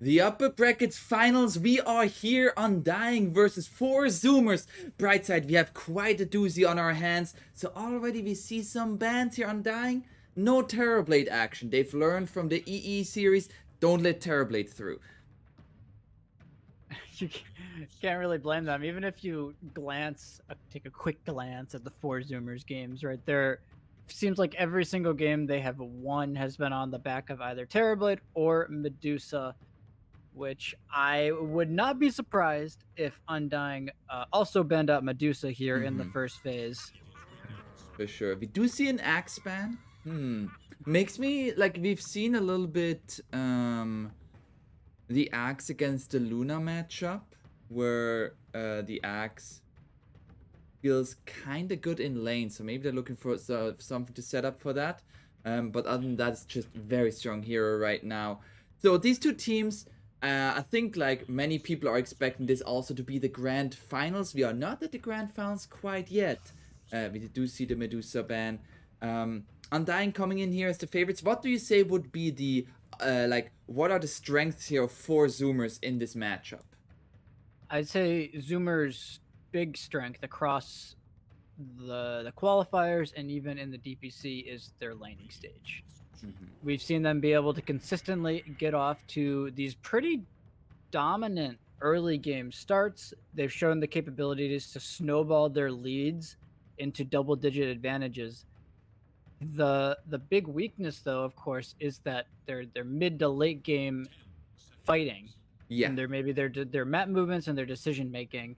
The upper brackets finals, we are here Undying versus 4Zoomers. Bright side, we have quite a doozy on our hands. So already we see some bans here Undying. No Terrorblade action. They've learned from the EE series. Don't let Terrorblade through. You can't really blame them. Even if you take a quick glance at the 4Zoomers games, right there, seems like every single game they have won has been on the back of either Terrorblade or Medusa, which I would not be surprised if Undying also banned out Medusa here in the first phase. For sure. We do see an axe ban. Makes me, like, we've seen a little bit, the axe against the Luna matchup, where the axe feels kind of good in lane, so maybe they're looking for something to set up for that. But other than that, it's just very strong hero right now. So these two teams, I think like many people are expecting this also to be the grand finals. We are not at the grand finals quite yet. We do see the Medusa ban. Undying coming in here as the favorites. What do you say would be the what are the strengths here of 4Zoomers in this matchup? I'd say Zoomer's big strength across the qualifiers and even in the DPC is their laning stage. We've seen them be able to consistently get off to these pretty dominant early game starts. They've shown the capabilities to snowball their leads into double-digit advantages. The big weakness, though, of course, is that their mid to late game fighting, Yeah. and their map movements and their decision making,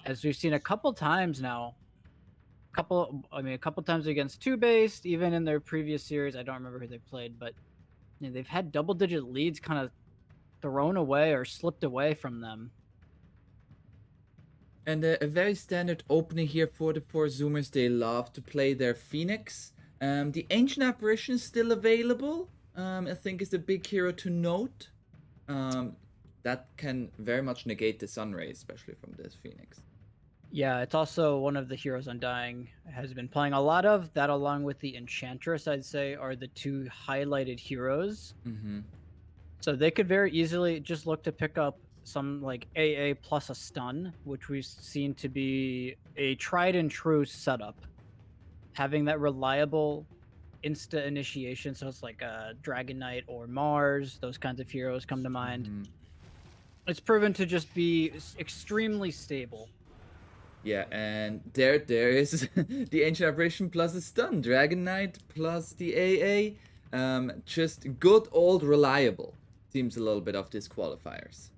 as we've seen a couple times now. A couple times against two based, even in their previous series. I don't remember who they played, but they've had double-digit leads kind of thrown away or slipped away from them. And a very standard opening here for the 4Zoomers. They love to play their Phoenix. The Ancient Apparition is still available. I think is a big hero to note. That can very much negate the Sun Ray, especially from this Phoenix. Yeah, it's also one of the heroes Undying has been playing a lot of. That, along with the Enchantress, I'd say, are the two highlighted heroes. So they could very easily just look to pick up some like AA plus a stun, which we've seen to be a tried and true setup. Having that reliable insta initiation, so it's like Dragon Knight or Mars, those kinds of heroes come to mind. It's proven to just be extremely stable. Yeah, and there is the Ancient Apparition plus a stun, Dragon Knight plus the AA. Just good old reliable. Seems a little bit of disqualifiers.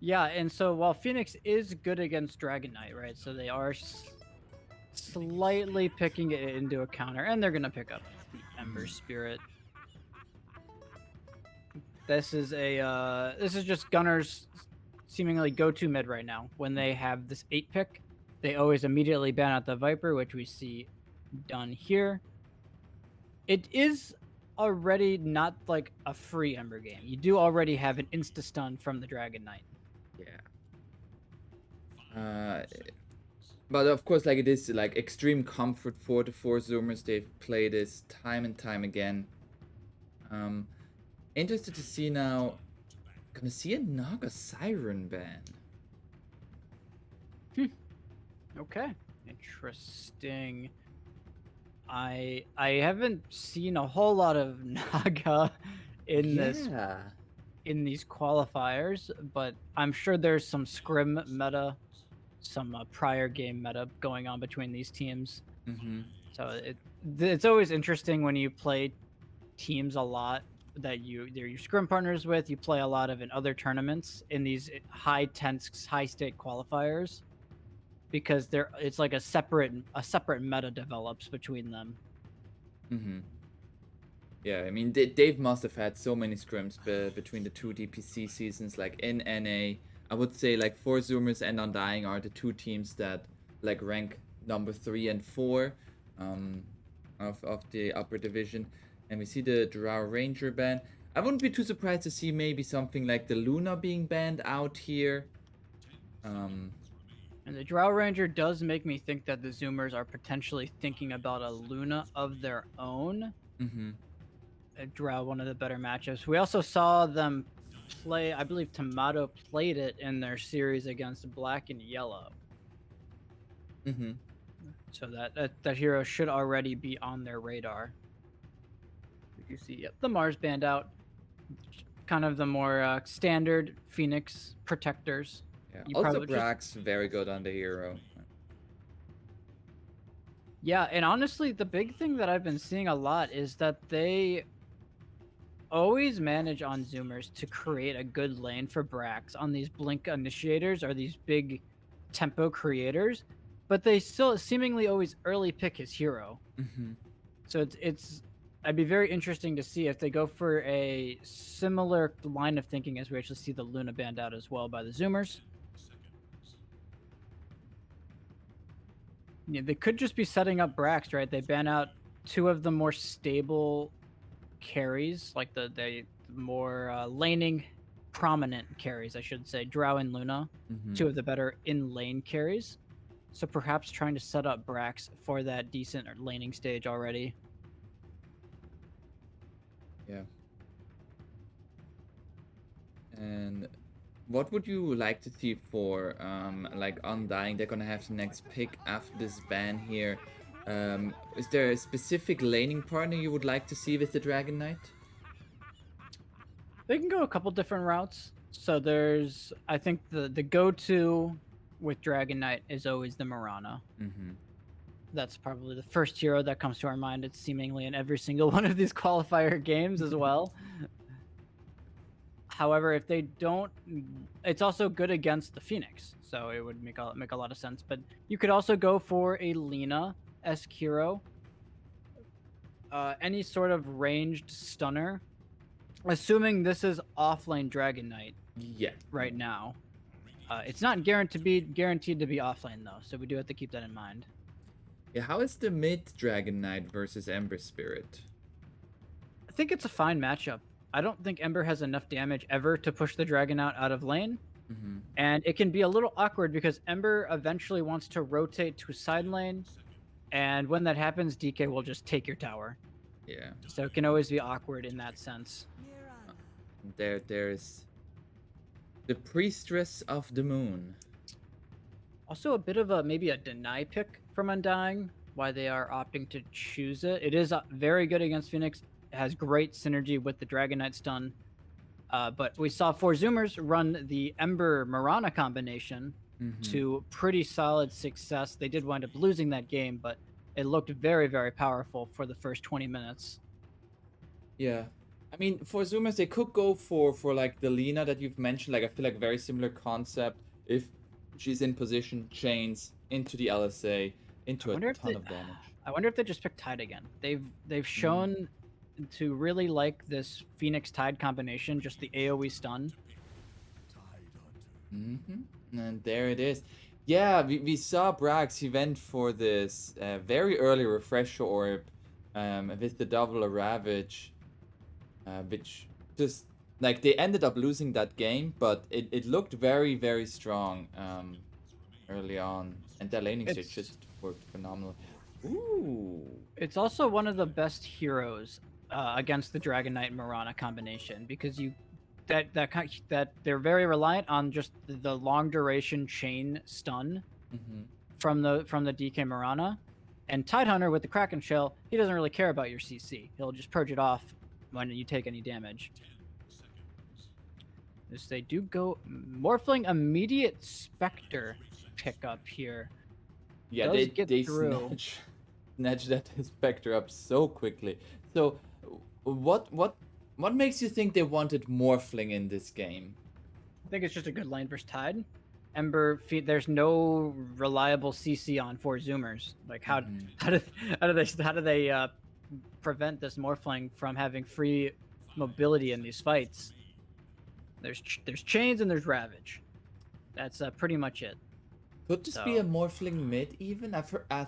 Yeah, and so while Phoenix is good against Dragon Knight, right? So they are slightly picking it into a counter, and they're gonna pick up the Ember Spirit. This is just Gunner's seemingly go-to mid right now. When they have this 8 pick, they always immediately ban out the Viper, which we see done here. It is already not like a free Ember game. You do already have an insta stun from the Dragon Knight. Yeah. But of course, like, it is like extreme comfort for the 4Zoomers. They've played this time and time again. Interested to see now. Gonna see a Naga Siren ban. Okay, interesting. I haven't seen a whole lot of Naga in these qualifiers, but I'm sure there's some scrim meta, some prior game meta going on between these teams. So it's always interesting when you play teams a lot that they're your scrim partners with. You play a lot of in other tournaments in these high tense, high stake qualifiers, because it's like a separate meta develops between them. Yeah, I mean, Dave must have had so many scrims between the two DPC seasons. Like in NA, I would say like 4Zoomers and Undying are the two teams that like rank number 3 and 4 of the upper division. And we see the Drow Ranger ban. I wouldn't be too surprised to see maybe something like the Luna being banned out here. And the Drow Ranger does make me think that the Zoomers are potentially thinking about a Luna of their own. Drow one of the better matchups. We also saw them play. I believe Tomato played it in their series against Black and Yellow. Mm-hmm. So that hero should already be on their radar. We do see the Mars band out, kind of the more standard Phoenix protectors. Yeah. You Also, probably Brax very good on the hero. Yeah, and honestly, the big thing that I've been seeing a lot is that they always manage on Zoomers to create a good lane for Brax on these blink initiators or these big tempo creators, but they still seemingly always early pick his hero. Mm-hmm. So I'd be very interesting to see if they go for a similar line of thinking as we actually see the Luna banned out as well by the Zoomers. Yeah, they could just be setting up Brax, right? They ban out two of the more stable carries, like the more laning prominent carries, I should say, Drow and Luna, Mm-hmm. two of the better in lane carries. So perhaps trying to set up Brax for that decent laning stage already. Yeah. And what would you like to see for like Undying? They're gonna have the next pick after this ban here. Is there a specific laning partner you would like to see with the Dragon Knight? They can go a couple different routes. So there's, I think the go-to with Dragon Knight is always the Mirana. Mm-hmm. That's probably the first hero that comes to our mind. It's seemingly in every single one of these qualifier games as well. However, if they don't, it's also good against the Phoenix, so it would make a lot of sense. But you could also go for a Lina-esque hero, any sort of ranged stunner, assuming this is offlane Dragon Knight. Yeah. Right now, it's not guaranteed to be offlane though, so we do have to keep that in mind. Yeah. How is the mid Dragon Knight versus Ember Spirit? I think it's a fine matchup. I don't think Ember has enough damage ever to push the Dragon out of lane. Mm-hmm. And it can be a little awkward because Ember eventually wants to rotate to side lane. And when that happens, DK will just take your tower. Yeah. So it can always be awkward in that sense. There's the Priestess of the Moon. Also a bit of maybe a deny pick from Undying, why they are opting to choose it. It is very good against Phoenix. It has great synergy with the Dragon Knight stun. But we saw 4Zoomers run the Ember Mirana combination to pretty solid success. They did wind up losing that game, but it looked very, very powerful for the first 20 minutes. Yeah. I mean, for Zoomers, they could go for like the Lina that you've mentioned. Like, I feel like very similar concept. If she's in position, chains into the LSA, into a ton of damage. I wonder if they just pick Tide again. They've shown to really like this Phoenix Tide combination, just the AoE stun. And there it is. Yeah, we saw Brax. He went for this very early refresher orb with the double Ravage, which just like they ended up losing that game, but it looked very, very strong early on, and that laning stage just worked phenomenal. Ooh. It's also one of the best heroes against the Dragon Knight Mirana combination because that they're very reliant on just the long duration chain stun from the DK Mirana, and Tidehunter with the Kraken Shell, he doesn't really care about your CC. He'll just purge it off when you take any damage. As they do go Morphling immediate Spectre pickup here. Yeah, they snatch that Spectre up so quickly. So what makes you think they wanted Morphling in this game? I think it's just a good lane versus Tide. Ember, there's no reliable CC on 4Zoomers. Like how do they prevent this Morphling from having free mobility in these fights? There's chains and there's Ravage. That's pretty much it. Could this be a Morphling mid even? I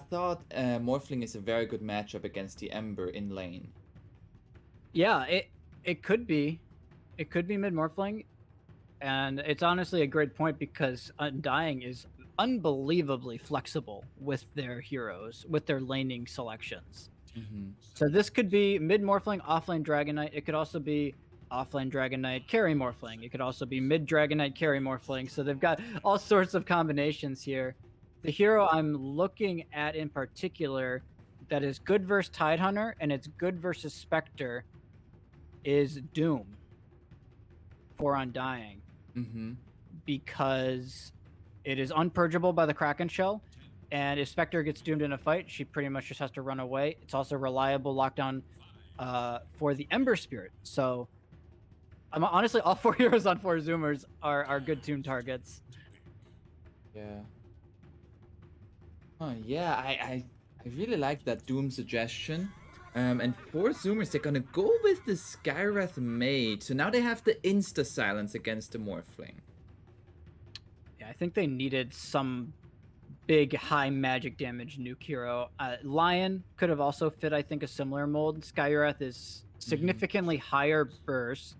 thought Morphling is a very good matchup against the Ember in lane. Yeah, it could be. It could be mid Morphling. And it's honestly a great point because Undying is unbelievably flexible with their heroes, with their laning selections. So this could be mid Morphling, offlane Dragon Knight. It could also be offlane Dragon Knight, carry Morphling. It could also be mid Dragon Knight, carry Morphling. So they've got all sorts of combinations here. The hero I'm looking at in particular that is good versus Tidehunter and it's good versus Spectre is Doom for Undying. Because it is unpurgeable by the Kraken Shell. And if Spectre gets doomed in a fight, she pretty much just has to run away. It's also reliable lockdown for the Ember Spirit. So honestly, all 4 heroes on 4Zoomers are good tune targets. Yeah. Oh yeah, I really like that Doom suggestion. And 4Zoomers, they're gonna go with the Skywrath Mage. So now they have the insta silence against the Morphling. Yeah, I think they needed some big high magic damage nuke hero. Lion could have also fit, I think, a similar mold. Skywrath is significantly higher burst,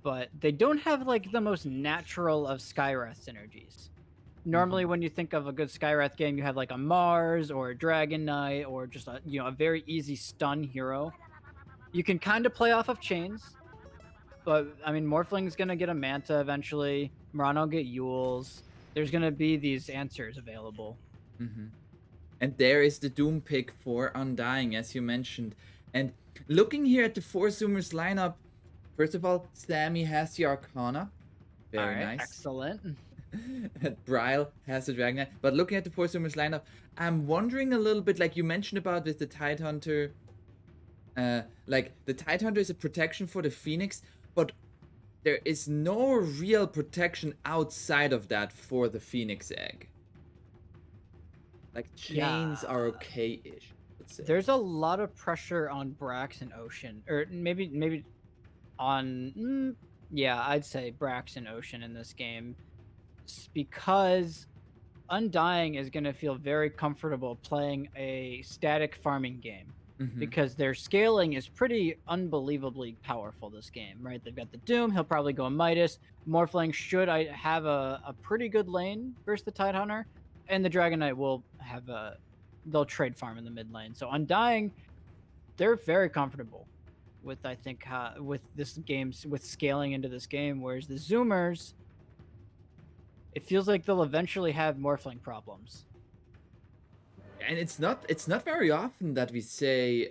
but they don't have like the most natural of Skywrath synergies. Normally, when you think of a good Skywrath game, you have like a Mars or a Dragon Knight or just a very easy stun hero. You can kind of play off of chains, but I mean, Morphling's gonna get a Manta eventually. Murano will get Yules. There's gonna be these answers available. And there is the Doom pick for Undying, as you mentioned. And looking here at the 4Zoomers lineup, first of all, Sammy has the Arcana. Very nice. Excellent. Bryle has the Dragon Knight. But looking at the 4Zoomers lineup, I'm wondering a little bit, like you mentioned about with the Tidehunter. Like, the Tidehunter is a protection for the Phoenix, but there is no real protection outside of that for the Phoenix Egg. Like, chains are okay-ish, let's say. There's a lot of pressure on Brax and Ocean, or maybe on I'd say Brax and Ocean in this game, because Undying is going to feel very comfortable playing a static farming game. Because their scaling is pretty unbelievably powerful this game, right? They've got the Doom, he'll probably go Midas. Morphling should have a pretty good lane versus the Tidehunter, and the Dragon Knight will have they'll trade farm in the mid lane. So Undying, they're very comfortable with, I think, with this game's with scaling into this game, whereas the Zoomers, it feels like they'll eventually have Morphling problems. And it's not very often that we say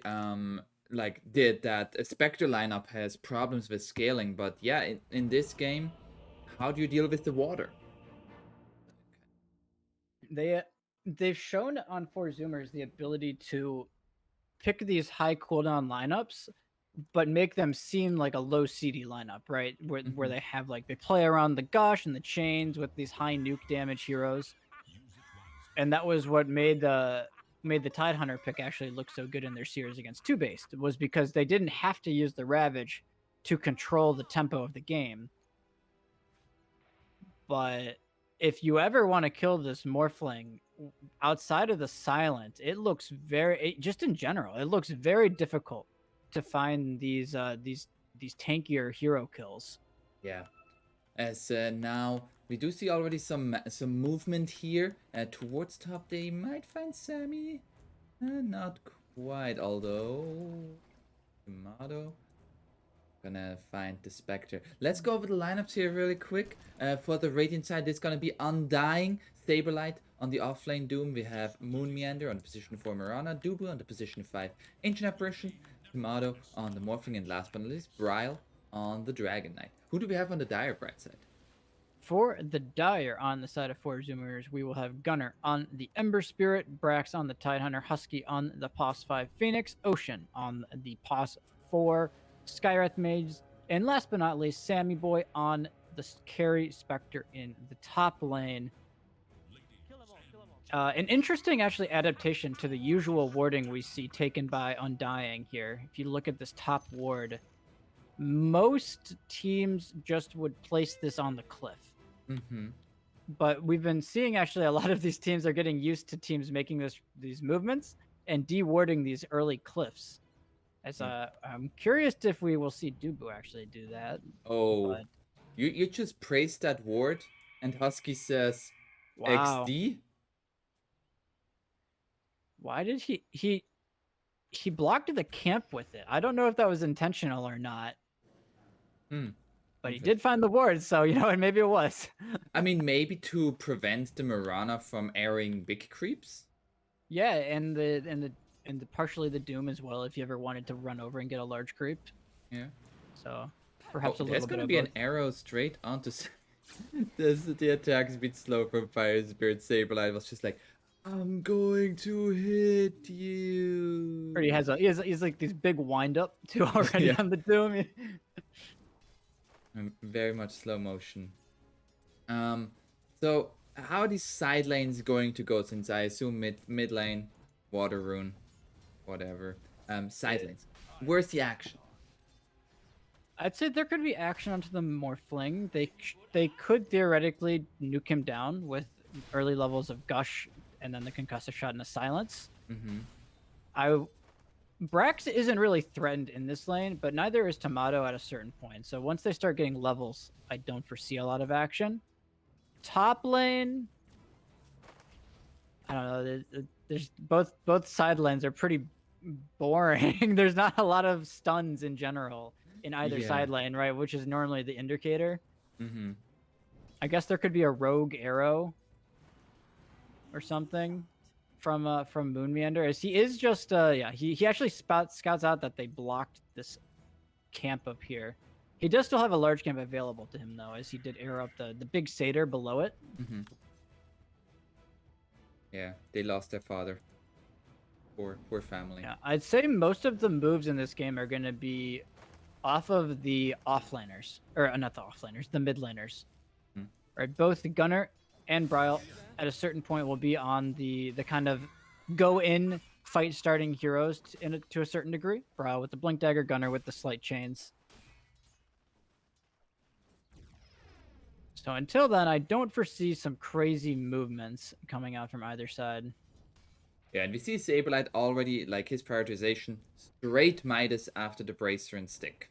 like that a Spectre lineup has problems with scaling, but yeah, in this game, how do you deal with the water? They've shown on 4Zoomers the ability to pick these high cooldown lineups, but make them seem like a low CD lineup, right? Where they have like they play around the Gush and the chains with these high nuke damage heroes, and that was what made the Tidehunter pick actually look so good in their series against 2-based, was because they didn't have to use the Ravage to control the tempo of the game. But if you ever want to kill this Morphling outside of the silent, it looks just in general, it looks very difficult to find these tankier hero kills. Yeah, as now we do see already some movement here towards top. They might find Sammy, not quite, although Tomato gonna find the Spectre. Let's go over the lineups here really quick. For the Radiant side, it's gonna be Undying, Saberlight on the offlane Doom. We have Moon Meander on the position 4 Mirana, Dubu on the position 5 Ancient Apparition, Tomato on the Morphling, and last but not least, Bryle on the Dragon Knight. Who do we have on the Dire Bright side? For the Dire on the side of 4Zoomers, we will have Gunner on the Ember Spirit, Brax on the Tidehunter, Husky on the POS 5 Phoenix, Ocean on the POS 4 Skywrath Mage, and last but not least, Sammy Boy on the Carry Spectre in the top lane. An interesting, actually, adaptation to the usual warding we see taken by Undying here. If you look at this top ward, most teams just would place this on the cliff. But we've been seeing, actually, a lot of these teams are getting used to teams making these movements and dewarding these early cliffs. As I'm curious if we will see Dubu actually do that. Oh, but... you just praised that ward, and Husky says, wow. XD. Why did he blocked the camp with it? I don't know if that was intentional or not. But he did find the ward, so you know, and maybe it was. I mean, maybe to prevent the Mirana from airing big creeps. Yeah, and the partially the Doom as well. If you ever wanted to run over and get a large creep. Yeah. So perhaps a little bit. There's gonna be an arrow straight onto. The attack speed slow from Fire Spirit. Saberlight was just like, I'm going to hit you. Or he's like these big wind up too already on the Doom. Very much slow motion. So how are these side lanes going to go? Since I assume mid lane, water rune, whatever. Side lanes. Where's the action? I'd say there could be action onto the Morphling. They could theoretically nuke him down with early levels of Gush and then the concussive shot and the silence. Brax isn't really threatened in this lane, but neither is Tomato at a certain point. So once they start getting levels, I don't foresee a lot of action. Top lane, I don't know. There's both side lanes are pretty boring. There's not a lot of stuns in general in either side lane, right? Which is normally the indicator. I guess there could be a rogue arrow or something from Moonmeander, as he is just he actually scouts out that they blocked this camp up here. He does still have a large camp available to him though, as he did arrow up the big satyr below it. Yeah, they lost their father. Poor family. Yeah, I'd say most of the moves in this game are going to be off of the offlaners, or not the offlaners, the mid laners. Right, both the Gunner and Bryle at a certain point will be on the kind of go in fight starting heroes to a certain degree. Bryle with the blink dagger, Gunner with the slight chains. So until then, I don't foresee some crazy movements coming out from either side. Yeah, and we see Saberlight already, like his prioritization, straight Midas after the Bracer and Stick.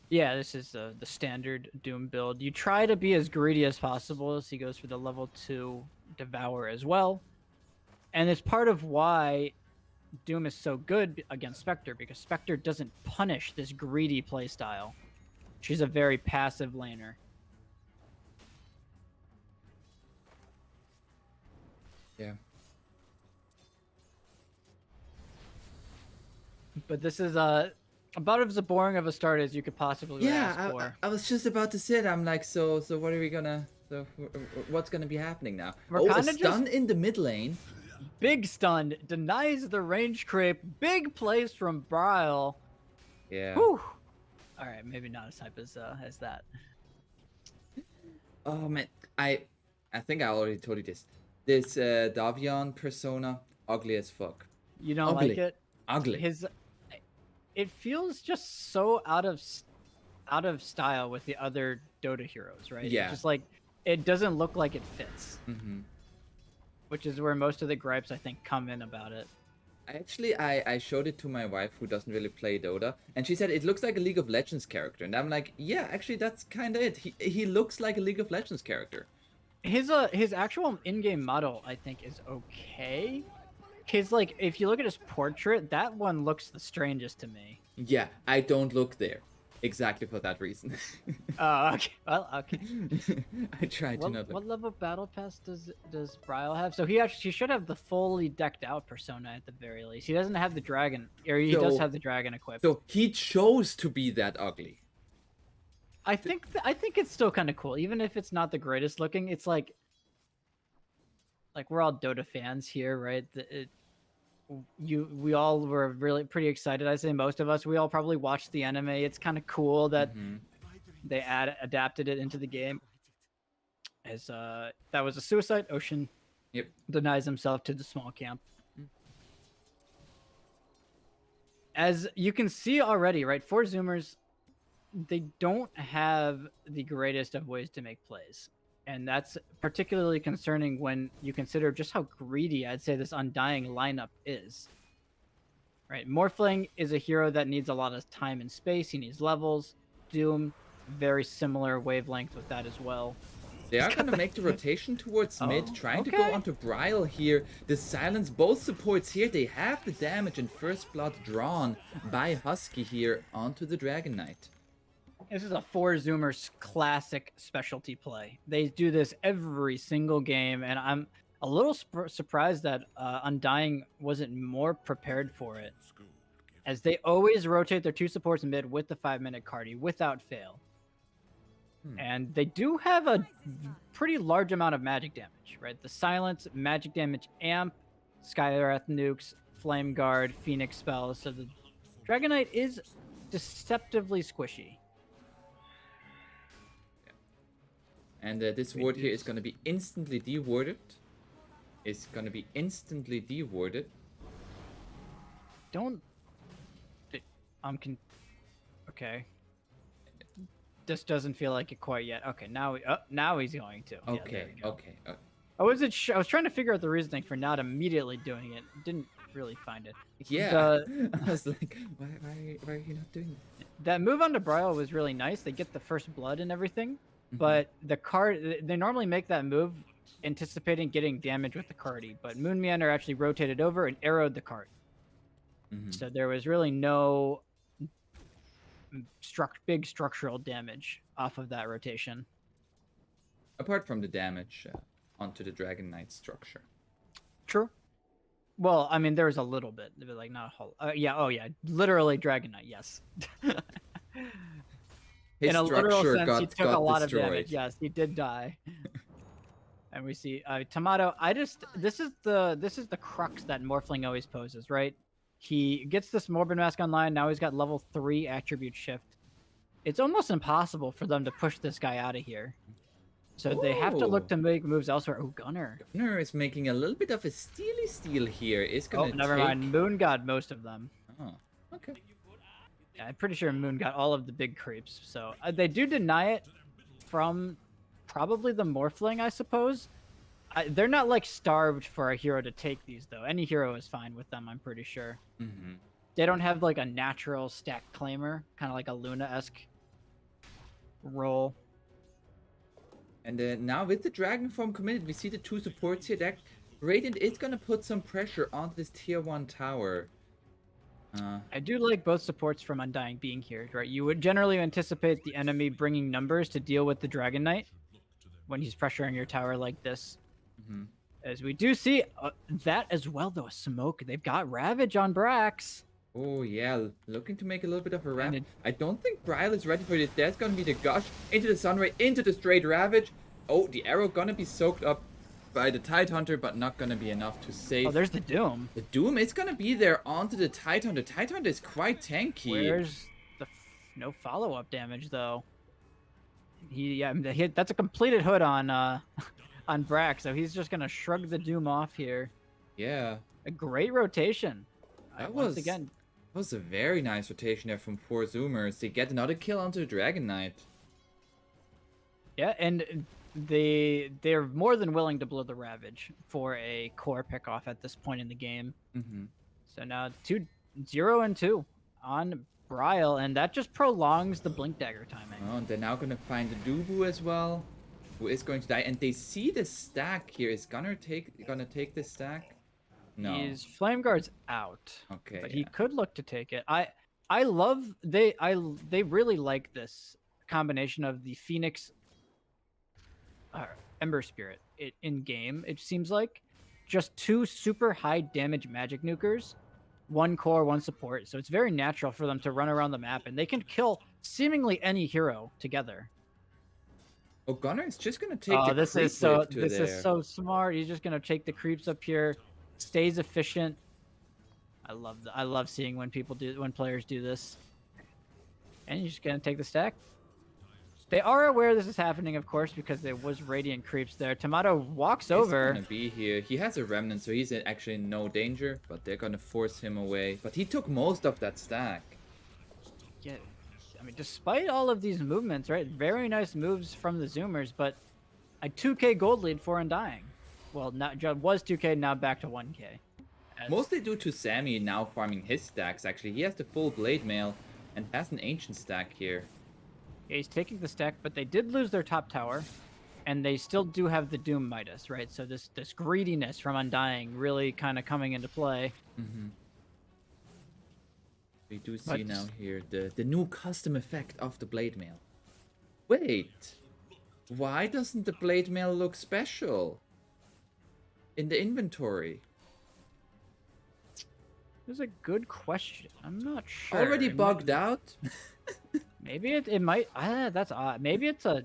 Yeah, this is the standard Doom build. You try to be as greedy as possible, as he goes for the level 2 Devour as well. And it's part of why Doom is so good against Spectre, because Spectre doesn't punish this greedy playstyle. She's a very passive laner. Yeah. But this is about as boring of a start as you could possibly ask for. I was just about to say it. I'm like, so what are we gonna? So what's gonna be happening now? We're a stun in the mid lane. Big stun denies the range creep. Big plays from Bryle. Yeah. Whew. All right, maybe not as hype as that. Oh man, I think I already told you this. This Davion persona, ugly as fuck. You don't like it? Ugly. It feels just so out of style with the other Dota heroes, right? Yeah. It's just like it doesn't look like it fits. Which is where most of the gripes I think come in about it. Actually, I showed it to my wife who doesn't really play Dota, and she said it looks like a League of Legends character, and I'm like, yeah, actually that's kind of it. He looks like a League of Legends character. His actual in-game model I think is okay. His like if you look at his portrait, that one looks the strangest to me. Yeah, I don't look there. Exactly for that reason. Oh, okay. Well, okay. I tried to know. What level battle pass does Bryle have? So he should have the fully decked out persona at the very least. He doesn't have the dragon, or he does have the dragon equipped. So he chose to be that ugly. I think it's still kind of cool, even if it's not the greatest looking. It's like we're all Dota fans here, right? We all were really pretty excited. I say most of us. We all probably watched the anime. It's kind of cool that they adapted it into the game. As that was a suicide. Ocean denies himself to the small camp. As you can see already, right? 4Zoomers, they don't have the greatest of ways to make plays. And that's particularly concerning when you consider just how greedy I'd say this Undying lineup is. Right, Morphling is a hero that needs a lot of time and space. He needs levels. Doom, very similar wavelength with that as well. They are going to make the rotation towards mid, trying to go onto Brile here. The silence, both supports here, they have the damage and first blood drawn by Husky here onto the Dragon Knight. This is a 4Zoomers classic specialty play. They do this every single game, and I'm a little surprised that Undying wasn't more prepared for it, as they always rotate their 2 supports mid with the 5-minute cardi without fail. And they do have a pretty large amount of magic damage, right? The silence, magic damage amp, Skywrath nukes, Flame Guard, Phoenix spells. So the Dragon Knight is deceptively squishy. And this ward here is going to be instantly dewarded. It's going to be instantly dewarded. Okay. This doesn't feel like it quite yet. Okay, now he's going to. Okay, yeah, okay. I was trying to figure out the reasoning for not immediately doing it. Didn't really find it. Yeah. I was like, why are you not doing it? That move onto Brile was really nice. They get the first blood and everything, but the card, they normally make that move anticipating getting damage with the cardi, but Moon Meander actually rotated over and arrowed the card. So there was really no big structural damage off of that rotation. Apart from the damage onto the Dragon Knight structure. True. Well, I mean, there was a little bit, like not a whole. Yeah, literally Dragon Knight. Yes. His in a literal sense, he took a lot destroyed. of damage. Yes, he did die. And we see Tomato. This is the crux that Morphling always poses, right? He gets this Morbid Mask online. Now he's got level 3 attribute shift. It's almost impossible for them to push this guy out of here. So they have to look to make moves elsewhere. Oh, Gunner. Gunner is making a little bit of a steal here. It's gonna never mind. Moon got most of them. Oh, okay. Yeah, I'm pretty sure Moon got all of the big creeps. So they do deny it from probably the Morphling, I suppose. They're not like starved for a hero to take these though. Any hero is fine with them, I'm pretty sure. They don't have like a natural stack claimer, kind of like a Luna-esque role. And now with the Dragon Form committed, we see the 2 supports here. That Radiant is gonna put some pressure onto this tier 1 tower. I do like both supports from Undying being here, right? You would generally anticipate the enemy bringing numbers to deal with the Dragon Knight when he's pressuring your tower like this. As we do see that as well, though, smoke. They've got Ravage on Brax. Oh, yeah. Looking to make a little bit of a Ravage. I don't think Brile is ready for this. There's going to be the Gush into the Sunray, into the straight Ravage. Oh, the arrow going to be soaked up by the Tidehunter, but not going to be enough to save. Oh, there's the Doom. The Doom is going to be there onto the Tidehunter. Tidehunter is quite tanky. Where's the no follow-up damage, though? That's a completed hood on on Brax, so he's just gonna shrug the Doom off here. Yeah. A great rotation. That once again was a very nice rotation there from 4Zoomers. They get another kill onto the Dragon Knight. Yeah, and they're more than willing to blow the Ravage for a core pick-off at this point in the game. So now 0-2 on Brile, and that just prolongs the Blink Dagger timing. Oh, and they're now gonna find the Dubu as well, who is going to die, and they see the stack here. Is Gunner gonna take this stack? No. His Flame Guard's out. Okay. But he could look to take it. They really like this combination of the Phoenix Ember Spirit in game. It seems like just 2 super high damage magic nukers, 1 core, 1 support. So it's very natural for them to run around the map, and they can kill seemingly any hero together. Oh, Gunner is just gonna take the this creep is so wave to this there. is so smart. He's just gonna take the creeps up here, stays efficient. I love seeing when players do this. And he's just gonna take the stack. They are aware this is happening, of course, because there was Radiant creeps there. Tomato walks over. He's gonna be here. He has a remnant, so he's actually in no danger, but they're gonna force him away. But he took most of that stack. Yeah, I mean, despite all of these movements, right? Very nice moves from the Zoomers, but a 2k gold lead for Undying. Well, was 2k, now back to 1k. Mostly due to Sammy now farming his stacks, actually. He has the full blade mail and has an ancient stack here. Yeah, he's taking the stack, but they did lose their top tower. and they still do have the Doom Midas, right? So this greediness from Undying really kind of coming into play. Mm-hmm. We do see now here the new custom effect of the blade mail. Wait, why doesn't the blade mail look special in the inventory? That's a good question. I'm not sure. Already bugged out? Maybe it might. That's odd. Maybe it's a.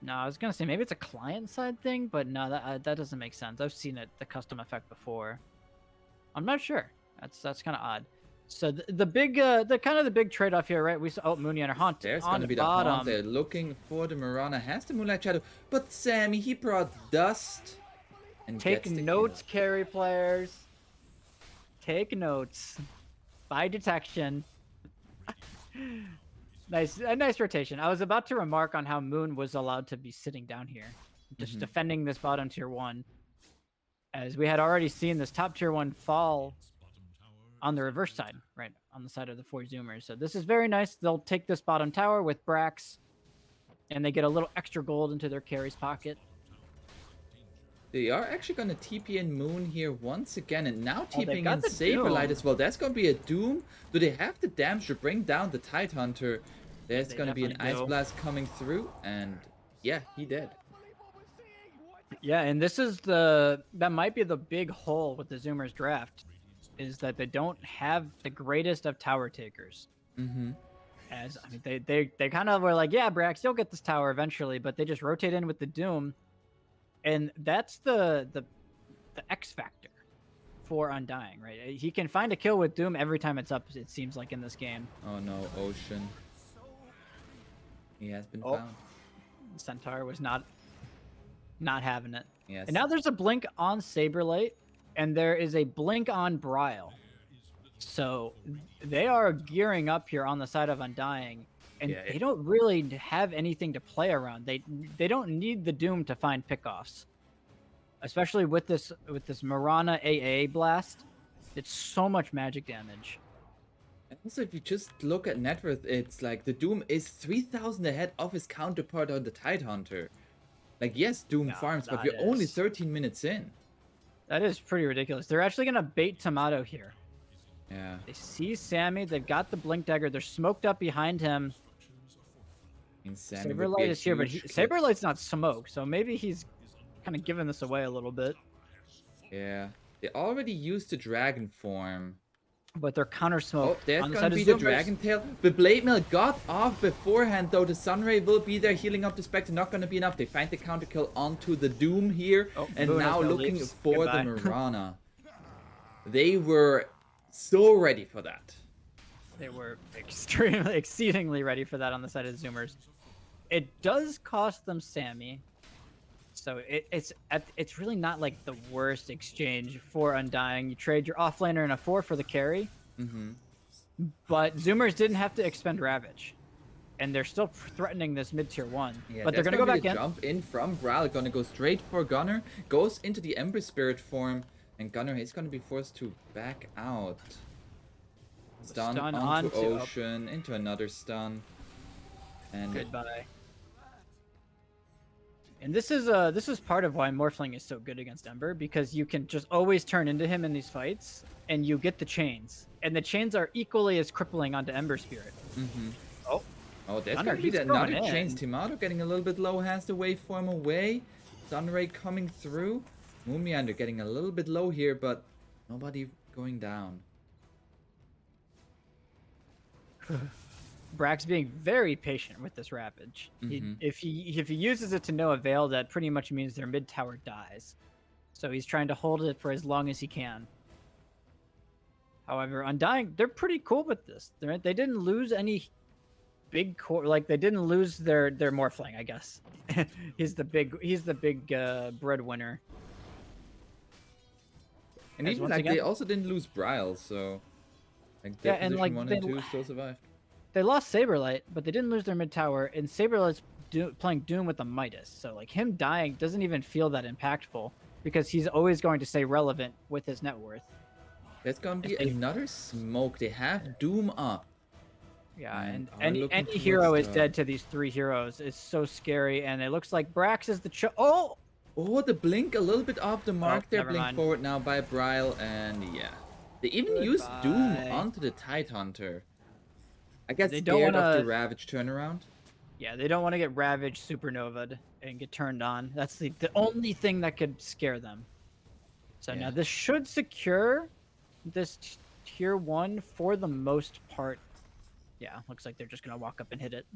No, I was gonna say maybe it's a client side thing, but no, that doesn't make sense. I've seen the custom effect before. I'm not sure. That's kind of odd. So the big the big trade off here, right? We saw Mooney and her haunt. There's on gonna be the bottom. haunt. They're looking for the Marana. Has the Moonlight Shadow, but Sammy, he brought dust. And take notes, kill. carry players. Take notes. By detection. A nice rotation. I was about to remark on how Moon was allowed to be sitting down here, just defending this bottom tier 1, as we had already seen this top tier 1 fall on the reverse side, right on the side of the 4Zoomers. So this is very nice. They'll take this bottom tower with Brax, and they get a little extra gold into their carry's pocket. They are actually going to TP in Moon here once again, and now TPing in Saberlight Saberlight as well. That's going to be a Doom. Do they have the damage to bring down the Tidehunter? There's going to be an Ice Blast coming through, and yeah, he did. Yeah, and this is that might be the big hole with the Zoomers draft, is that they don't have the greatest of tower takers. As I mean, they kind of were like, yeah, Brax, you'll get this tower eventually, but they just rotate in with the Doom. And that's the X factor for Undying, right? He can find a kill with Doom every time it's up, it seems like, in this game. Oh no, Ocean. He has been found. Centaur was not having it. Yes. And now there's a blink on Saberlight, and there is a blink on Bryle. So they are gearing up here on the side of Undying. And they don't really have anything to play around. They don't need the Doom to find pickoffs, especially with this Marana AA blast. It's so much magic damage. And also, if you just look at net worth, it's like the Doom is 3,000 ahead of his counterpart on the Tidehunter. Like, yes, Doom farms, but we're only 13 minutes in. That is pretty ridiculous. They're actually gonna bait Tomato here. Yeah. They see Sammy. They've got the blink dagger. They're smoked up behind him. Saberlight is here, but Saberlight's not smoke, so maybe he's kind of giving this away a little bit. Yeah, they already used the dragon form, but they're counter smoke. Oh, there's gonna be the dragon tail. The blade mail got off beforehand, though. The Sunray will be there healing up the Spectre. Not gonna be enough. They find the counter kill onto the Doom here, and now looking for the Marana. They were so ready for that. They were exceedingly ready for that on the side of the Zoomers. It does cost them Sammy, so it's really not like the worst exchange for Undying. You trade your offlaner and a 4 for the carry, but Zoomers didn't have to expend Ravage, and they're still threatening this mid tier 1. Yeah, but they're gonna go back in. Jump in from Bryle, gonna go straight for Gunner, goes into the Ember Spirit form, and Gunner is gonna be forced to back out. Stun onto Ocean, into another stun. And goodbye. And this is part of why Morphling is so good against Ember, because you can just always turn into him in these fights, and you get the chains. And the chains are equally as crippling onto Ember Spirit. Oh, that's gonna be another chains. Tomato getting a little bit low, has the waveform away. Sunray coming through. Moonmeander getting a little bit low here, but nobody going down. Brax being very patient with this Ravage. If he uses it to no avail, that pretty much means their mid tower dies. So he's trying to hold it for as long as he can. However, Undying, they're pretty cool with this. They didn't lose any big core, like they didn't lose their Morphling, I guess. he's the big breadwinner. And even like they also didn't lose Bryle, so like their position 1 and 2 still survived. They lost Saberlight, but they didn't lose their mid tower, and Saberlight's playing Doom with the Midas. So like him dying doesn't even feel that impactful, because he's always going to stay relevant with his net worth. There's gonna be another smoke. They have Doom up. Yeah, and are any looking hero towards is the- dead to these 3 heroes. It's so scary, and it looks like Brax is the Oh! Oh, the blink a little bit off the mark there. Never Blink mind. forward now by Bryle, and yeah. They even used Doom Goodbye. onto the Tidehunter. I get They don't scared of the wanna- Ravage turnaround. Yeah, they don't want to get Ravaged Supernova'd and get turned on. That's the only thing that could scare them. So Yeah. now this should secure this tier 1 for the most part. Yeah, looks like they're just going to walk up and hit it.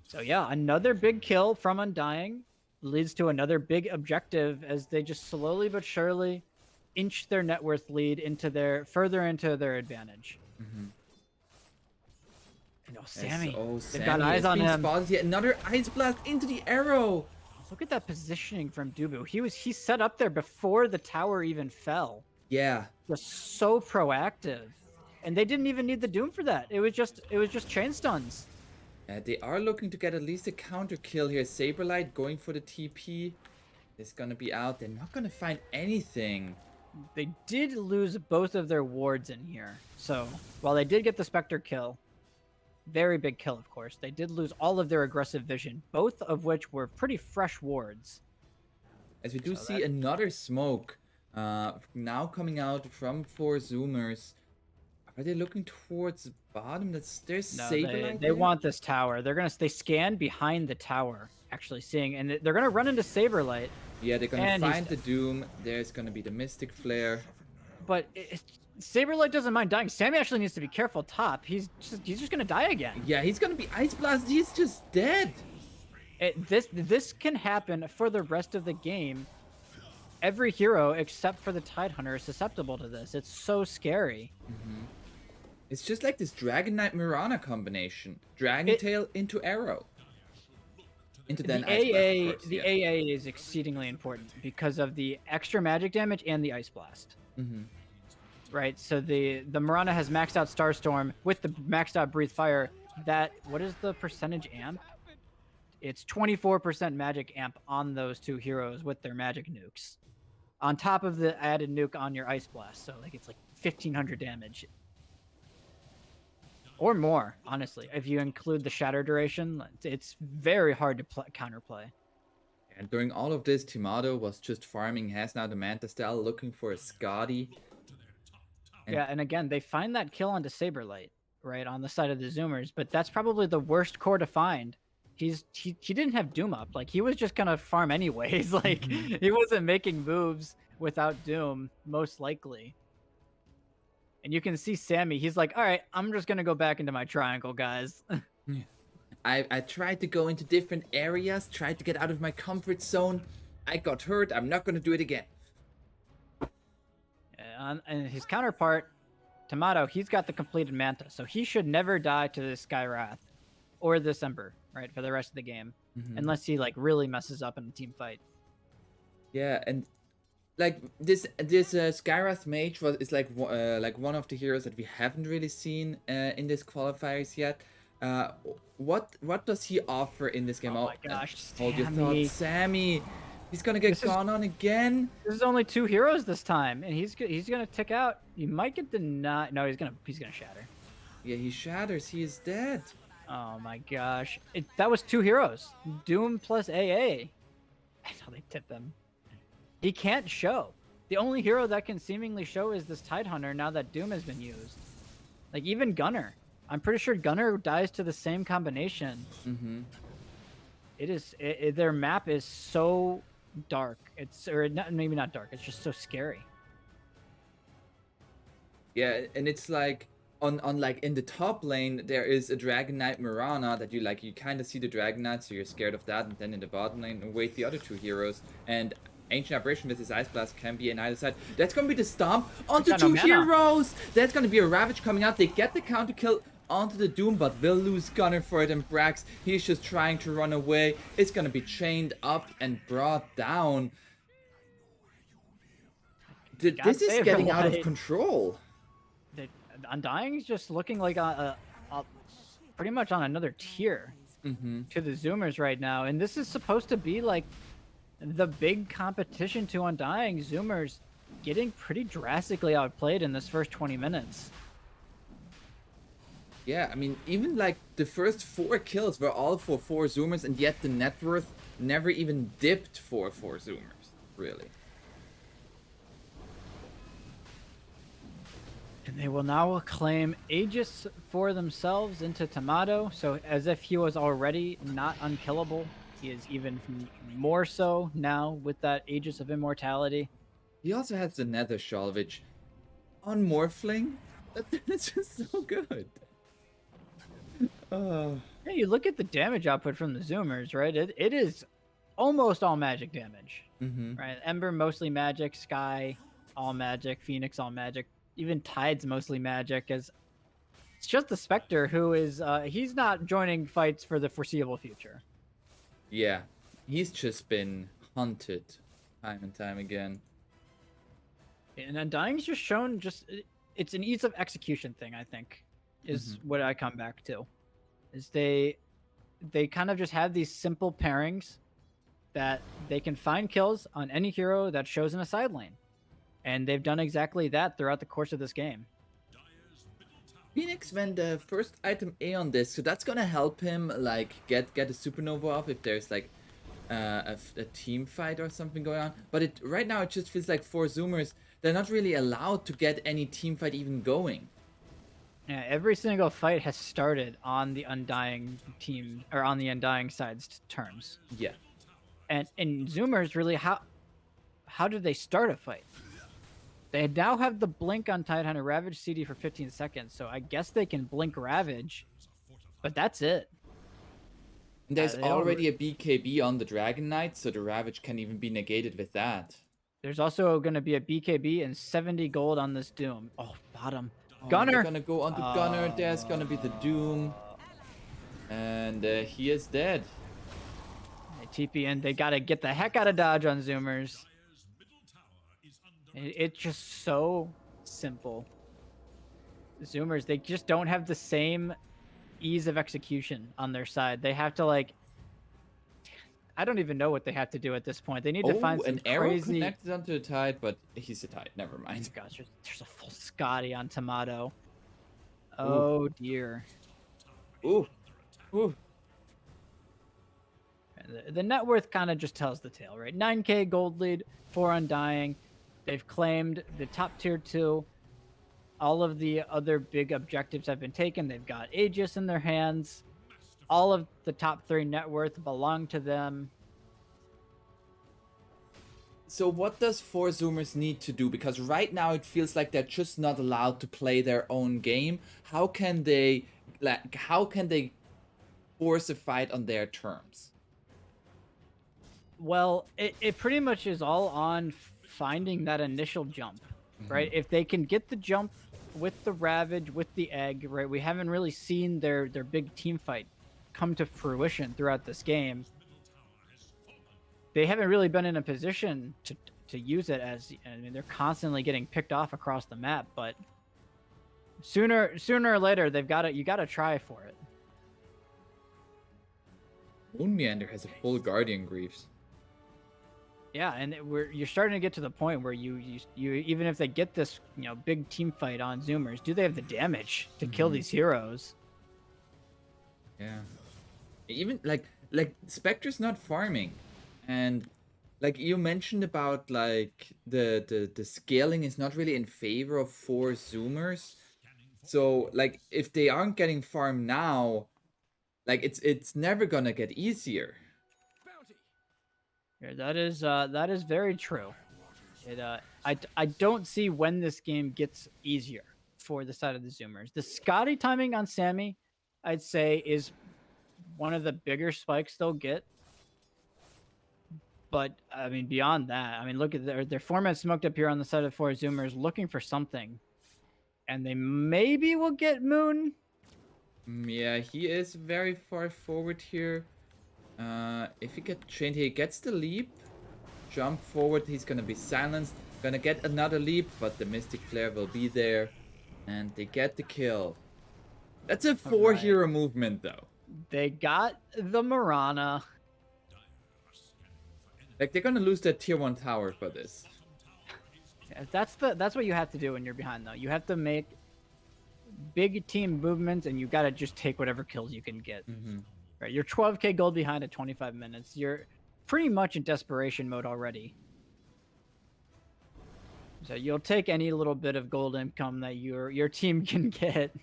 So yeah, another big kill from Undying leads to another big objective as they just slowly but surely inch their net worth lead into further into their advantage. Mm-hmm. And Sammy, Oh, they've Sammy got eyes is on being him. spotted here. Another Ice Blast into the arrow. Look at that positioning from Dubu. He set up there before the tower even fell. Yeah. Just so proactive. And they didn't even need the Doom for that. It was just chain stuns. They are looking to get at least a counter kill here. Saberlight going for the TP. Is gonna be out. They're not gonna find anything. They did lose both of their wards in here. So while they did get the Spectre kill, very big kill, of course, they did lose all of their aggressive vision, both of which were pretty fresh wards. As we do see another smoke now coming out from 4Zoomers. Are they looking towards the bottom? There's Saberlight. They want this tower. They scan behind the tower, actually seeing, and they're gonna run into Saberlight. Yeah, they're gonna find the Doom. There's gonna be the Mystic Flare. But Saberlight doesn't mind dying. Sammy actually needs to be careful top. He's just gonna die again. Yeah, he's gonna be Ice Blast. He's just dead. This can happen for the rest of the game. Every hero except for the Tidehunter is susceptible to this. It's so scary. Mm-hmm. It's just like this Dragon Knight Mirana combination. Dragon Tail into arrow. Into then the Ice Blast, of course, the AA is exceedingly important because of the extra magic damage and the Ice Blast. Mm-hmm. Right, so the Mirana has maxed out Starstorm with the maxed out Breathe Fire. What is the percentage amp? It's 24% magic amp on those 2 heroes with their magic nukes. On top of the added nuke on your Ice Blast, so like it's like 1500 damage. Or more, honestly. If you include the shatter duration, it's very hard to counterplay. And during all of this, Timado was just farming, has now the Manta Style, looking for a Scotty. And again, they find that kill onto Saberlight, right, on the side of the Zoomers, but that's probably the worst core to find. He didn't have Doom up. Like, he was just gonna farm anyways. Like, he wasn't making moves without Doom, most likely. And you can see Sammy, he's like, all right, I'm just gonna go back into my triangle, guys. I tried to go into different areas, tried to get out of my comfort zone. I got hurt. I'm not gonna do it again. And his counterpart, Tomato, he's got the completed Manta, so he should never die to this Sky Wrath or this Ember, right, for the rest of the game, unless he like really messes up in a team fight. Yeah, and like this Skyrath Mage is like one of the heroes that we haven't really seen in this qualifiers yet. What does he offer in this game? Oh my gosh, hold your thoughts, Sammy. He's gonna get gone on again. This is only 2 heroes this time, and he's gonna tick out. You might get denied. No, he's gonna shatter. Yeah, he shatters. He is dead. Oh my gosh, that was 2 heroes. Doom plus AA. I know they tipped them. He can't show. The only hero that can seemingly show is this Tidehunter now that Doom has been used. Like, even Gunner. I'm pretty sure Gunner dies to the same combination. Mm-hmm. Their map is so dark. Maybe not dark. It's just so scary. Yeah, and it's like on like in the top lane there is a Dragon Knight Mirana that you kind of see the Dragon Knight, so you're scared of that, and then in the bottom lane wait the other 2 heroes, and Ancient Aberration with his Ice Blast can be on either side. That's gonna be the stomp onto 2 heroes. That's gonna be a Ravage coming out. They get the counter kill onto the Doom, but will lose Gunner for it, and Brax, he's just trying to run away. It's gonna be chained up and brought down. This is getting out of control. Undying is just looking like pretty much on another tier to the Zoomers right now, and this is supposed to be like the big competition to Undying. Zoomers getting pretty drastically outplayed in this first 20 minutes. Yeah, I mean, even like the first 4 kills were all for 4Zoomers, and yet the net worth never even dipped for 4Zoomers, really. And they will now claim Aegis for themselves into Tomato, so as if he was already not unkillable, he is even more so now with that Aegis of Immortality. He also has the Nether Shawl, which on Morphling, that's just so good. Yeah, you look at the damage output from the Zoomers, right? It is almost all magic damage, right? Ember mostly magic, Sky all magic, Phoenix all magic, even Tide's mostly magic. As it's just the Spectre who is he's not joining fights for the foreseeable future. Yeah, he's just been hunted time and time again. And Undying's just shown it's an ease of execution thing, I think, is what I come back to. Is they kind of just have these simple pairings that they can find kills on any hero that shows in a side lane. And they've done exactly that throughout the course of this game. Phoenix went the first item A on this, so that's gonna help him like get a supernova off if there's like a team fight or something going on. But right now it just feels like 4Zoomers, they're not really allowed to get any team fight even going. Yeah, every single fight has started on the Undying team or on the Undying side's terms. Yeah. And in Zoomers, really, how did they start a fight? They now have the blink on Tidehunter, Ravage CD for 15 seconds, so I guess they can blink Ravage, but that's it. And there's already a BKB on the Dragon Knight, so the Ravage can even be negated with that. There's also going to be a BKB and 70 gold on this Doom. Oh, bottom. Oh, Gunner! They're gonna go on the Gunner, there's gonna be the Doom. And he is dead. They TP in, they gotta get the heck out of dodge on Zoomers. It's just so simple. Zoomers, they just don't have the same ease of execution on their side. They have to like, I don't even know what they have to do at this point. They need to find some an arrow crazy... connected onto the Tide, but he's a Tide. Never mind. Oh gosh, there's a full Scotty on Tomato. Oh dear. Ooh. Ooh. The net worth kind of just tells the tale, right? 9k gold lead for Undying. They've claimed the top tier 2. All of the other big objectives have been taken. They've got Aegis in their hands. All of the top 3 net worth belong to them. So what does 4Zoomers need to do? Because right now it feels like they're just not allowed to play their own game. How can they force a fight on their terms? Well, it pretty much is all on finding that initial jump, right? If they can get the jump with the Ravage, with the Egg, right? We haven't really seen their big team fight come to fruition throughout this game. They haven't really been in a position to use it as, I mean, they're constantly getting picked off across the map, but sooner or later you gotta try for it. Moon Meander has a full Guardian Greaves. Yeah, and you're starting to get to the point where you even if they get this big team fight on Zoomers, do they have the damage to kill these heroes? Yeah, even like Spectre's not farming, and like you mentioned about like the scaling is not really in favor of 4Zoomers. So like if they aren't getting farm now, like it's never gonna get easier. Yeah, that is very true. I don't see when this game gets easier for the side of the Zoomers. The Scotty timing on Sammy, I'd say, is one of the bigger spikes they'll get. But I mean, beyond that, I mean, look at their format smoked up here on the side of 4Zoomers, looking for something, and they maybe will get Moon. Yeah, he is very far forward here. If he gets the leap, jump forward, he's gonna be silenced. Gonna get another leap, but the Mystic Flare will be there, and they get the kill. That's a 4-hero movement, though. They got the Mirana. Like, they're gonna lose their tier 1 tower for this. That's what you have to do when you're behind, though. You have to make big team movements, and you got to just take whatever kills you can get. Mm-hmm. Right, you're 12k gold behind at 25 minutes. You're pretty much in desperation mode already. So you'll take any little bit of gold income that your team can get.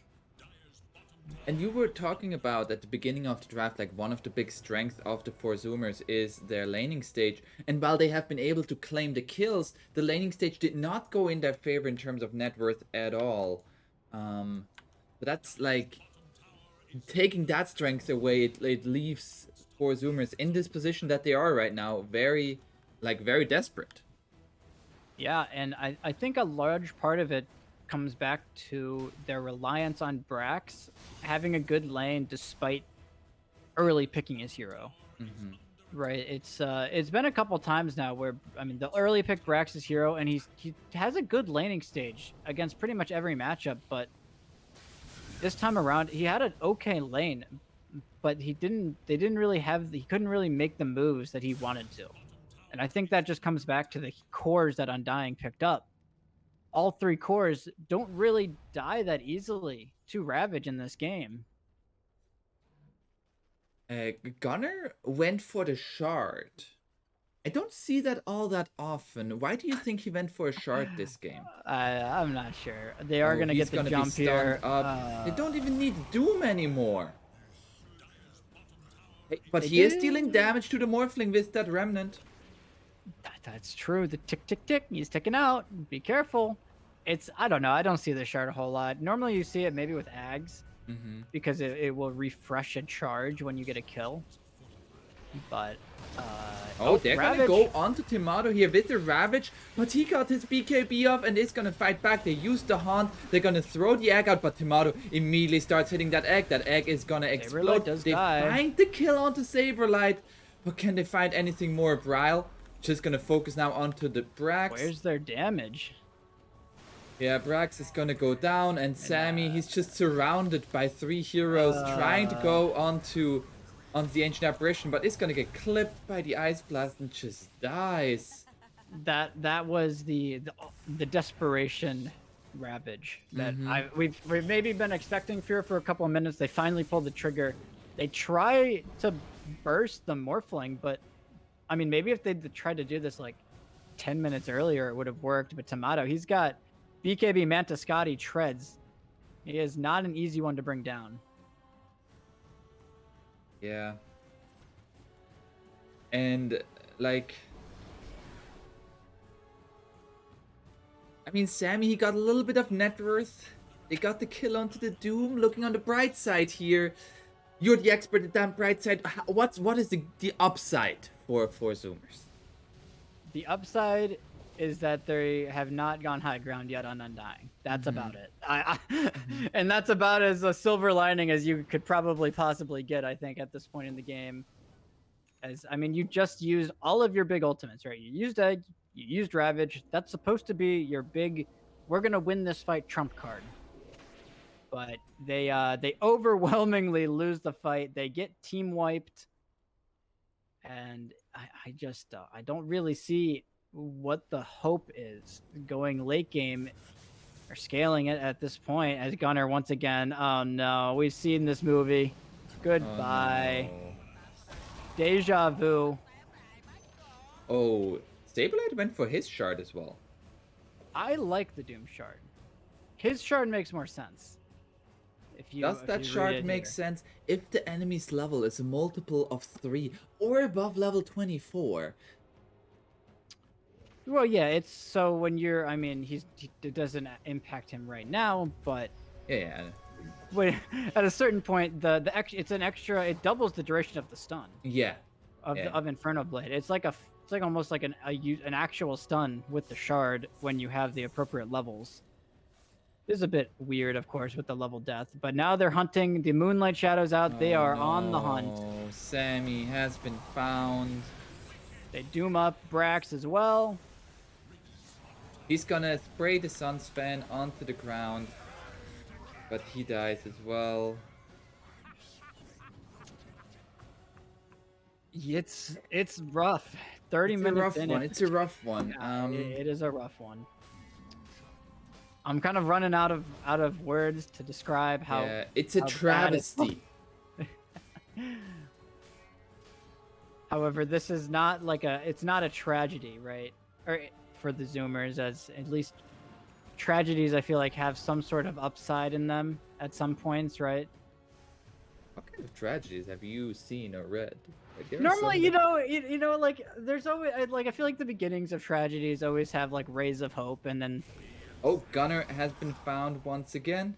And you were talking about at the beginning of the draft, like one of the big strengths of the 4Zoomers is their laning stage. And while they have been able to claim the kills, the laning stage did not go in their favor in terms of net worth at all. But that's like taking that strength away. It leaves 4Zoomers in this position that they are right now, very desperate. Yeah, and I think a large part of it comes back to their reliance on Brax having a good lane despite early picking his hero. Mm-hmm. Right. It's been a couple times now where the early pick Brax is hero, and he has a good laning stage against pretty much every matchup, but this time around he had an okay lane, but he couldn't really make the moves that he wanted to. And I think that just comes back to the cores that Undying picked up. All 3 cores don't really die that easily to Ravage in this game. Gunner went for the shard. I don't see that all that often. Why do you think he went for a shard this game? I'm not sure. They are going to get the jump here. They don't even need Doom anymore. Hey, but he is dealing damage to the Morphling with that Remnant. That's true. The tick, tick, tick. He's ticking out. Be careful. I don't know. I don't see the shard a whole lot. Normally you see it maybe with Ags. Because it will refresh a charge when you get a kill. But they're gonna go onto Timato here with the Ravage, but he got his BKB off and is gonna fight back. They use the Haunt, they're gonna throw the egg out, but Timato immediately starts hitting that egg. That egg is gonna explode. They find the kill onto Saberlight, but can they find anything more? Bryle just gonna focus now onto the Brax. Where's their damage? Yeah, Brax is gonna go down, and Sammy, he's just surrounded by 3 heroes trying to go onto the Ancient Apparition, but it's gonna get clipped by the Ice Blast and just dies. That was the desperation Ravage that we've maybe been expecting for a couple of minutes. They finally pulled the trigger. They try to burst the Morphling, but maybe if they'd tried to do this like 10 minutes earlier, it would have worked. But Tomato, he's got BKB Mantiscati treads. He is not an easy one to bring down. Yeah. And like, Sammy, he got a little bit of net worth. They got the kill onto the Doom. Looking on the bright side here, you're the expert at that bright side. What is the upside for 4Zoomers? The upside is that they have not gone high ground yet on Undying. That's about it. And that's about as a silver lining as you could probably possibly get, I think, at this point in the game. You just used all of your big ultimates, right? You used Egg, you used Ravage. That's supposed to be your big, we're going to win this fight trump card. But they overwhelmingly lose the fight. They get team wiped. And I don't really see what the hope is going late game or scaling it at this point as Gunner once again. Oh no, we've seen this movie. Goodbye. Oh, no. Deja vu. Oh, Saberlight went for his shard as well. I like the Doom shard. His shard makes more sense. Does that shard make sense if the enemy's level is a multiple of 3 or above level 24? Well, yeah, it's so when you're, it doesn't impact him right now, but yeah, when, at a certain point, it's an extra. It doubles the duration of the stun. Yeah, of Inferno Blade. It's like almost like an actual stun with the shard when you have the appropriate levels. This is a bit weird, of course, with the level death, but now they're hunting the Moonlight Shadows out. They are on the hunt. Sammy has been found. They doom up Brax as well. He's gonna spray the Sun's fan onto the ground, but he dies as well. It's rough. 30 minutes in. It's a rough one. Yeah, it is a rough one. I'm kind of running out of words to describe how. Yeah, it's a how bad it travesty. However, this is not like it's not a tragedy, right? Or for the Zoomers, as at least tragedies I feel like have some sort of upside in them at some points, right? What kind of tragedies have you seen or read? Like, there are Normally, some that... you know, like there's always like I feel like the beginnings of tragedies always have like rays of hope, and then Oh, Gunner has been found once again.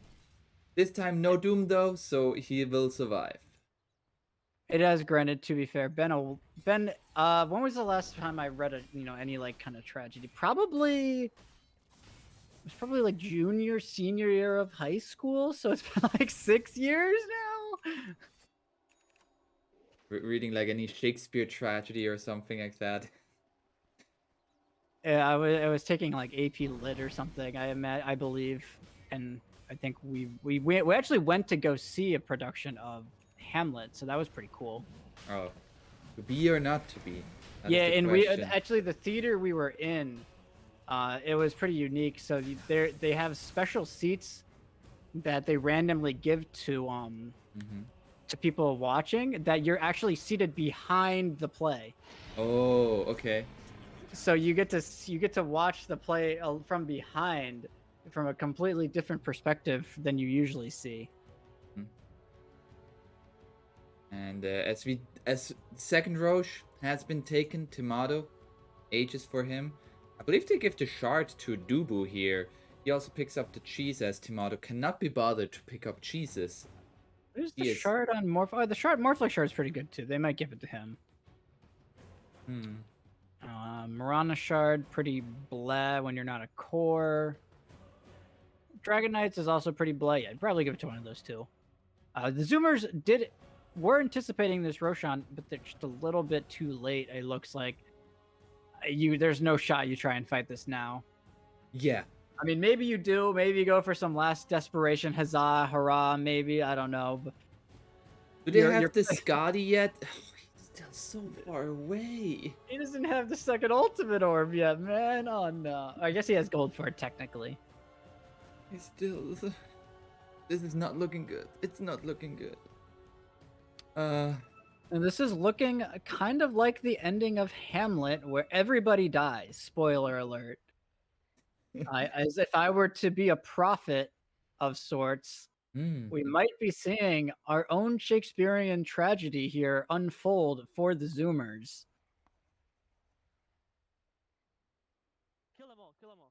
This time no doom though, so he will survive. it has granted. To be fair, Ben, when was the last time I read any like kind of tragedy? Probably. It was probably like junior, senior year of high school, so it's been like 6 years now. Reading like any Shakespeare tragedy or something like that. Yeah, I was taking like AP Lit or something. I believe, and I think we actually went to go see a production of Hamlet, so that was pretty cool. Oh, to be or not to be? That Yeah, is the and question. actually the theater we were in, it was pretty unique. So they have special seats that they randomly give to people watching that you're actually seated behind the play. Oh, okay. So you get to watch the play from behind, from a completely different perspective than you usually see. And as second Roche has been taken, Tomato, ages for him. I believe they give the shard to Dubu here. He also picks up the cheese as Tomato cannot be bothered to pick up cheeses. There's the shard on Morph. Oh, the Morphle shard is pretty good too. They might give it to him. Marana shard, pretty blah when you're not a core. Dragon Knights is also pretty blah. Yeah, I'd probably give it to one of those two. The Zoomers were anticipating this Roshan, but they're just a little bit too late. It looks like there's no shot you try and fight this now. Yeah. I mean, maybe you do. Maybe you go for some last desperation, huzzah, hurrah. Maybe, I don't know. But do they have the Scotty yet? Oh, he's still so far away. He doesn't have the second ultimate orb yet, man. Oh no. I guess he has gold for it technically. He's still. This is not looking good. It's not looking good. And this is looking kind of like the ending of Hamlet, where everybody dies. Spoiler alert. As if I were to be a prophet of sorts, we might be seeing our own Shakespearean tragedy here unfold for the Zoomers. Kill them all, kill them all.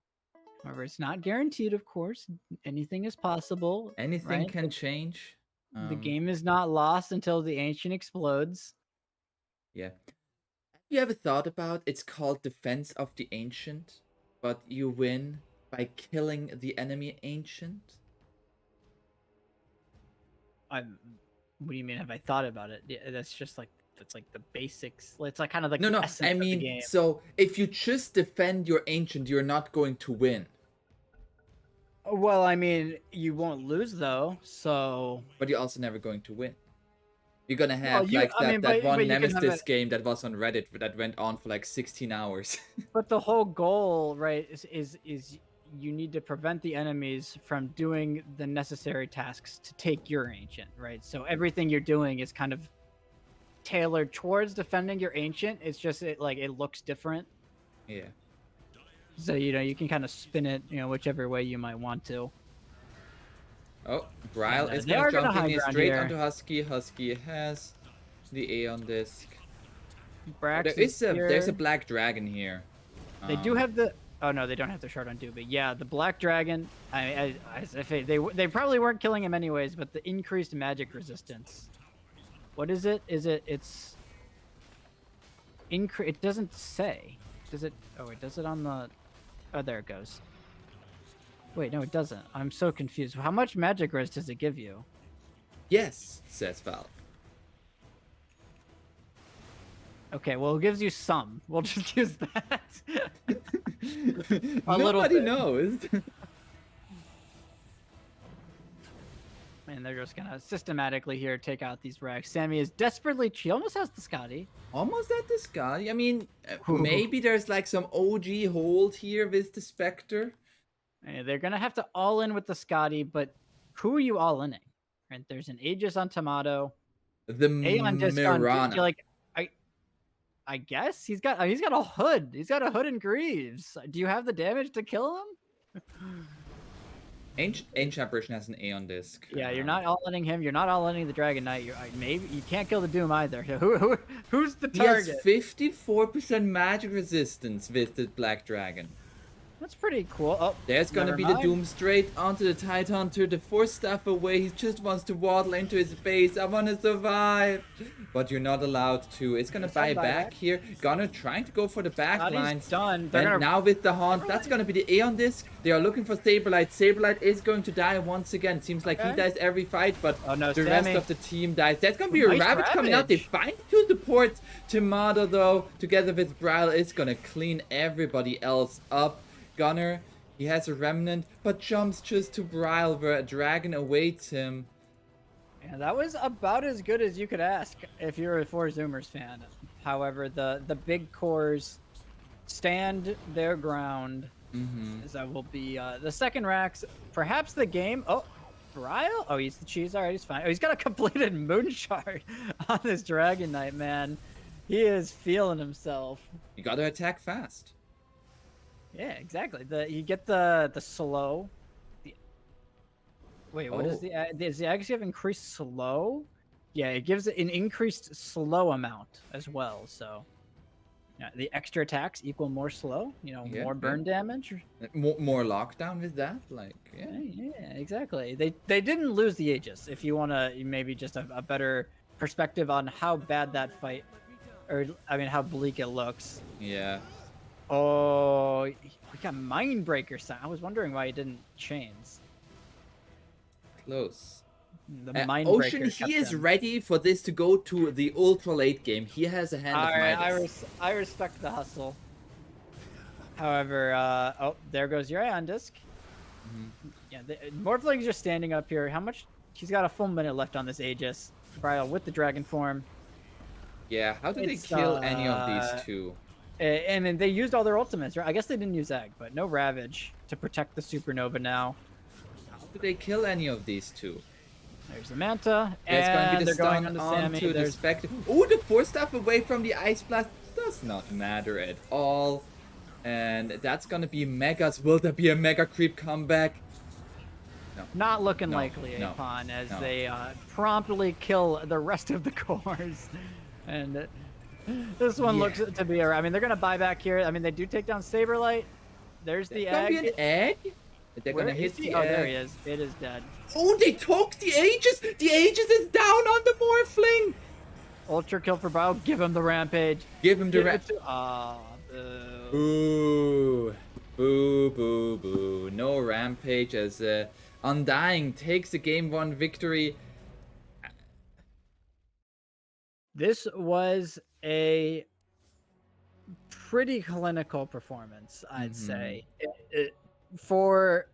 However, it's not guaranteed, of course. Anything is possible. Anything can change. The game is not lost until the Ancient explodes. Yeah. Have you ever thought about it's called Defense of the Ancient, but you win by killing the enemy Ancient? What do you mean? Have I thought about it? Yeah, that's like the basics. It's like kind of like no. The I mean, of the game. So if you just defend your Ancient, you're not going to win. Well, I mean, you won't lose though, so. But you're also never going to win. You're gonna have that one Nemesis game that was on Reddit that went on for like 16 hours. But the whole goal, right, is you need to prevent the enemies from doing the necessary tasks to take your Ancient, right? So everything you're doing is kind of tailored towards defending your Ancient. It's just it looks different. Yeah. So you can kind of spin it, whichever way you might want to. Oh, Bryle is gonna jump in straight onto Husky. Husky has the Aeon disc. There's a black dragon here. They do have the. Oh no, they don't have the shard on Duba. Yeah, the black dragon. They probably weren't killing him anyways, but the increased magic resistance. What is it? It's It doesn't say. Does it? Oh, it does it on the. Oh, there it goes. Wait, no, it doesn't. I'm so confused. How much magic res does it give you? Yes, says Valve. Okay, well, it gives you some. We'll just use that. Nobody knows. And they're just gonna systematically here take out these wrecks. Sammy is desperately. She almost has the Scotty. Almost at the Scotty. I mean, maybe there's like some OG hold here with the Spectre. They're gonna have to all in with the Scotty, but who are you all inning? Right? There's an Aegis on Tomato, The A on Disc on Mirana. like I guess he's got a hood. He's got a hood and Greaves. Do you have the damage to kill him? Ancient Apparition has an A on disc. Yeah, you're not all inning him. You're not all inning the Dragon Knight. Maybe you can't kill the Doom either. Who's the target? He has 54% magic resistance with the Black Dragon. That's pretty cool. Oh, there's gonna be the Doom straight onto the Tidehunter. The 4-staff away. He just wants to waddle into his base. I want to survive. But you're not allowed to. It's gonna buy back here. Gunner trying to go for the back lines. Done. And now with the Haunt, that's gonna be the Aeon Disc. They are looking for Saberlight. Saberlight is going to die once again. Seems like he dies every fight, but the rest of the team dies. That's gonna be a Ravage coming out. They find 2 supports. Tomato, though, together with Brile, is gonna clean everybody else up. Gunner, he has a Remnant, but jumps just to Brile where a dragon awaits him. Yeah, that was about as good as you could ask if you're a 4Zoomers fan. However, the big cores stand their ground. That will be the second racks, perhaps the game. Oh, Brile? Oh, he's the cheese. All right, he's fine. Oh, he's got a completed moon shard on this Dragon Knight, man. He is feeling himself. You gotta attack fast. Yeah, exactly. You get the slow. Wait, what is does the Axe have increased slow? Yeah, it gives it an increased slow amount as well. So, yeah, the extra attacks equal more slow. You know, more burn damage. More lockdown with that, like yeah, exactly. They didn't lose the Aegis. If you want to maybe just a better perspective on how bad that fight, or I mean how bleak it looks. Yeah. Oh, we got Mindbreaker sign. I was wondering why he didn't chains. Close. The Mindbreaker. Ocean, he is ready for this to go to the ultra late game. He has a hand of Midas. I respect the hustle. However, oh, there goes your Ion Disc. Yeah, Morphling's just standing up here. How much? He's got a full minute left on this Aegis. Brile with the Dragon form. Yeah, how did they kill any of these two? And then they used all their ultimates, right? I guess they didn't use Egg, but no Ravage to protect the Supernova now. How did they kill any of these two? There's the Manta, and they're going on to Sammy. The Spectre. Oh, the 4-staff away from the Ice Blast does not matter at all. And that's gonna be Megas. Will there be a Mega Creep comeback? No. Not looking likely, Apon, as they promptly kill the rest of the cores. And this one looks to be I mean, they're gonna buy back here. I mean, they do take down Saberlight. There's the egg. Gonna be an egg? They're gonna hit the egg. Oh, there he is. It is dead. Oh, they took the Aegis! The Aegis is down on the Morphling! Ultra kill for Brile. Give him the Rampage. Give him the Rampage. Boo. Boo, boo, boo. No Rampage as Undying takes the game 1 victory. This was a pretty clinical performance, I'd say. For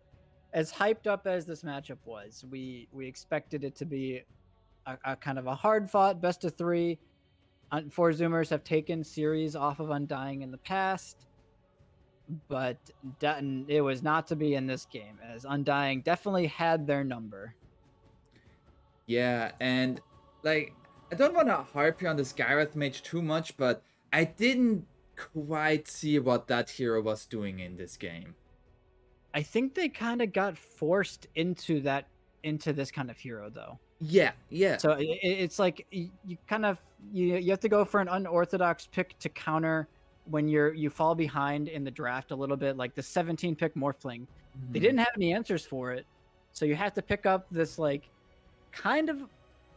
as hyped up as this matchup was, we expected it to be a kind of a hard-fought best-of-3. 4Zoomers have taken series off of Undying in the past, but it was not to be in this game, as Undying definitely had their number. Yeah, and like, I don't want to harp here on the Skywrath mage too much, but I didn't quite see what that hero was doing in this game. I think they kind of got forced into this kind of hero, though. Yeah. So it's like you have to go for an unorthodox pick to counter when you fall behind in the draft a little bit, like the 17 pick Morphling. They didn't have any answers for it, so you have to pick up this like kind of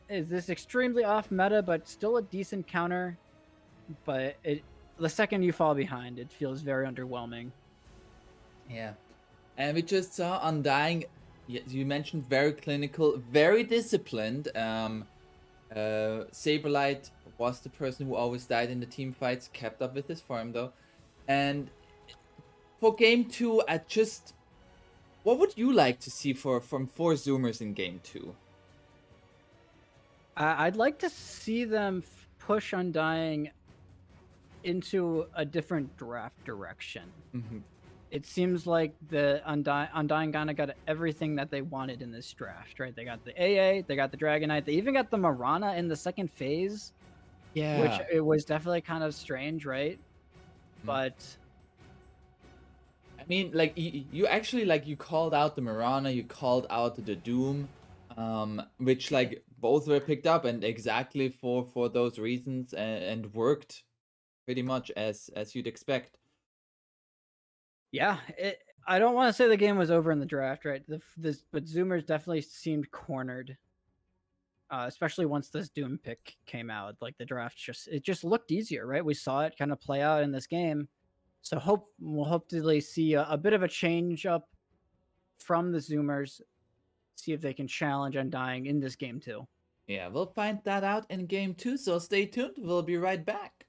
is this extremely off meta, but still a decent counter. But the second you fall behind, it feels very underwhelming. Yeah, and we just saw Undying. You mentioned very clinical, very disciplined. Saberlight was the person who always died in the team fights, kept up with his farm though. And for game 2, what would you like to see from 4Zoomers in game 2? I'd like to see them push Undying into a different draft direction. it seems like the Undying kind of got everything that they wanted in this draft, right? They got the AA, they got the Dragonite, they even got the Marana in the second phase, which Yeah. it was definitely kind of strange, right? But I mean, like you actually like you called out the Marana, you called out the Doom, which like both were picked up and exactly for those reasons and worked pretty much as you'd expect. yeah, I don't want to say the game was over in the draft, right? But Zoomers definitely seemed cornered, especially once this Doom pick came out. Like the draft just looked easier, right? We saw it kind of play out in this game, so we'll hopefully see a bit of a change up from the Zoomers. See if they can challenge Undying in this game too. Yeah, we'll find that out in game 2, so stay tuned. We'll be right back.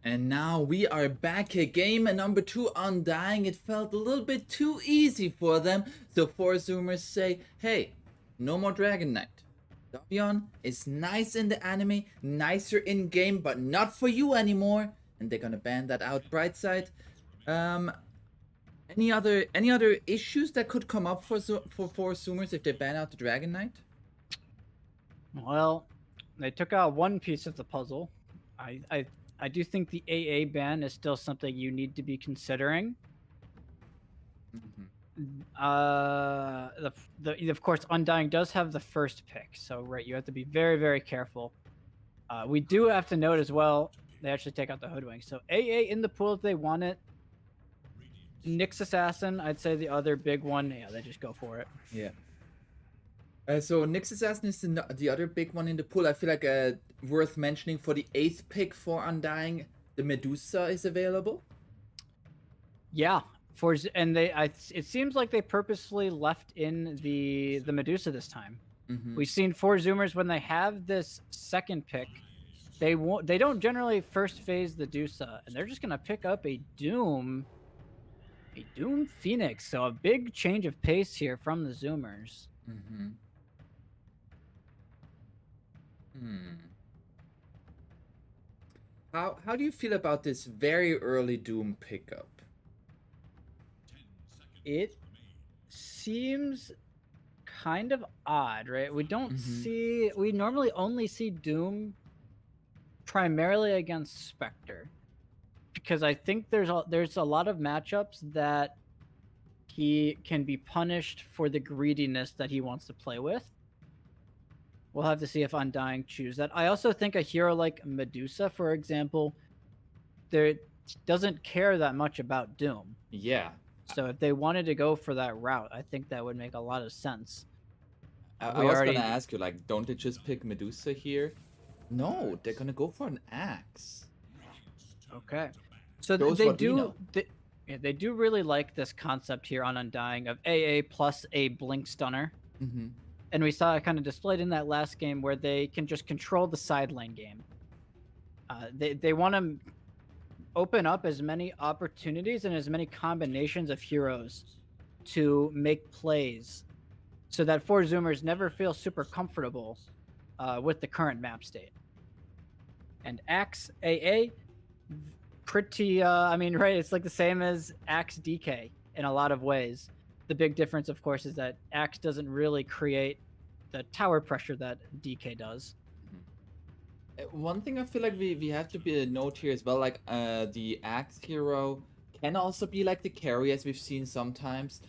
And now we are back at game number 2 Undying. It felt a little bit too easy for them. So 4Zoomers say, hey, no more Dragon Knight. Davion is nice in the anime, nicer in game, but not for you anymore. And they're gonna ban that out. Brightside. Any other issues that could come up for 4Zoomers if they ban out the Dragon Knight? Well, they took out one piece of the puzzle. I do think the AA ban is still something you need to be considering. Of course, Undying does have the first pick, so right, you have to be very, very careful. We do have to note as well, they actually take out the Hoodwink. So AA in the pool if they want it. Nyx Assassin, I'd say the other big one. Yeah, they just go for it. Yeah. So Nyx Assassin is the other big one in the pool. I feel like worth mentioning for the 8th pick for Undying, the Medusa is available. Yeah, it seems like they purposefully left in the Medusa this time. We've seen 4Zoomers when they have this second pick, they don't generally first phase the Medusa, and they're just gonna pick up a Doom Phoenix. So a big change of pace here from the Zoomers. How do you feel about this very early Doom pickup? It seems kind of odd, right? We don't see, we normally only see Doom primarily against Spectre, because I think there's a lot of matchups that he can be punished for the greediness that he wants to play with. We'll have to see if Undying choose that. I also think a hero like Medusa, for example, there doesn't care that much about Doom. Yeah. So if they wanted to go for that route, I think that would make a lot of sense. I was gonna ask you, like, don't they just pick Medusa here? No, they're gonna go for an axe. Okay. So they do really like this concept here on Undying of AA plus a Blink Stunner. And we saw it kind of displayed in that last game where they can just control the side lane game. They want to open up as many opportunities and as many combinations of heroes to make plays so that 4Zoomers never feel super comfortable with the current map state. And Axe AA, pretty, I mean, right, it's like the same as Axe DK in a lot of ways. The big difference, of course, is that Axe doesn't really create the tower pressure that DK does. One thing I feel like we have to be a note here as well, like the Axe hero can also be like the carry, as we've seen sometimes.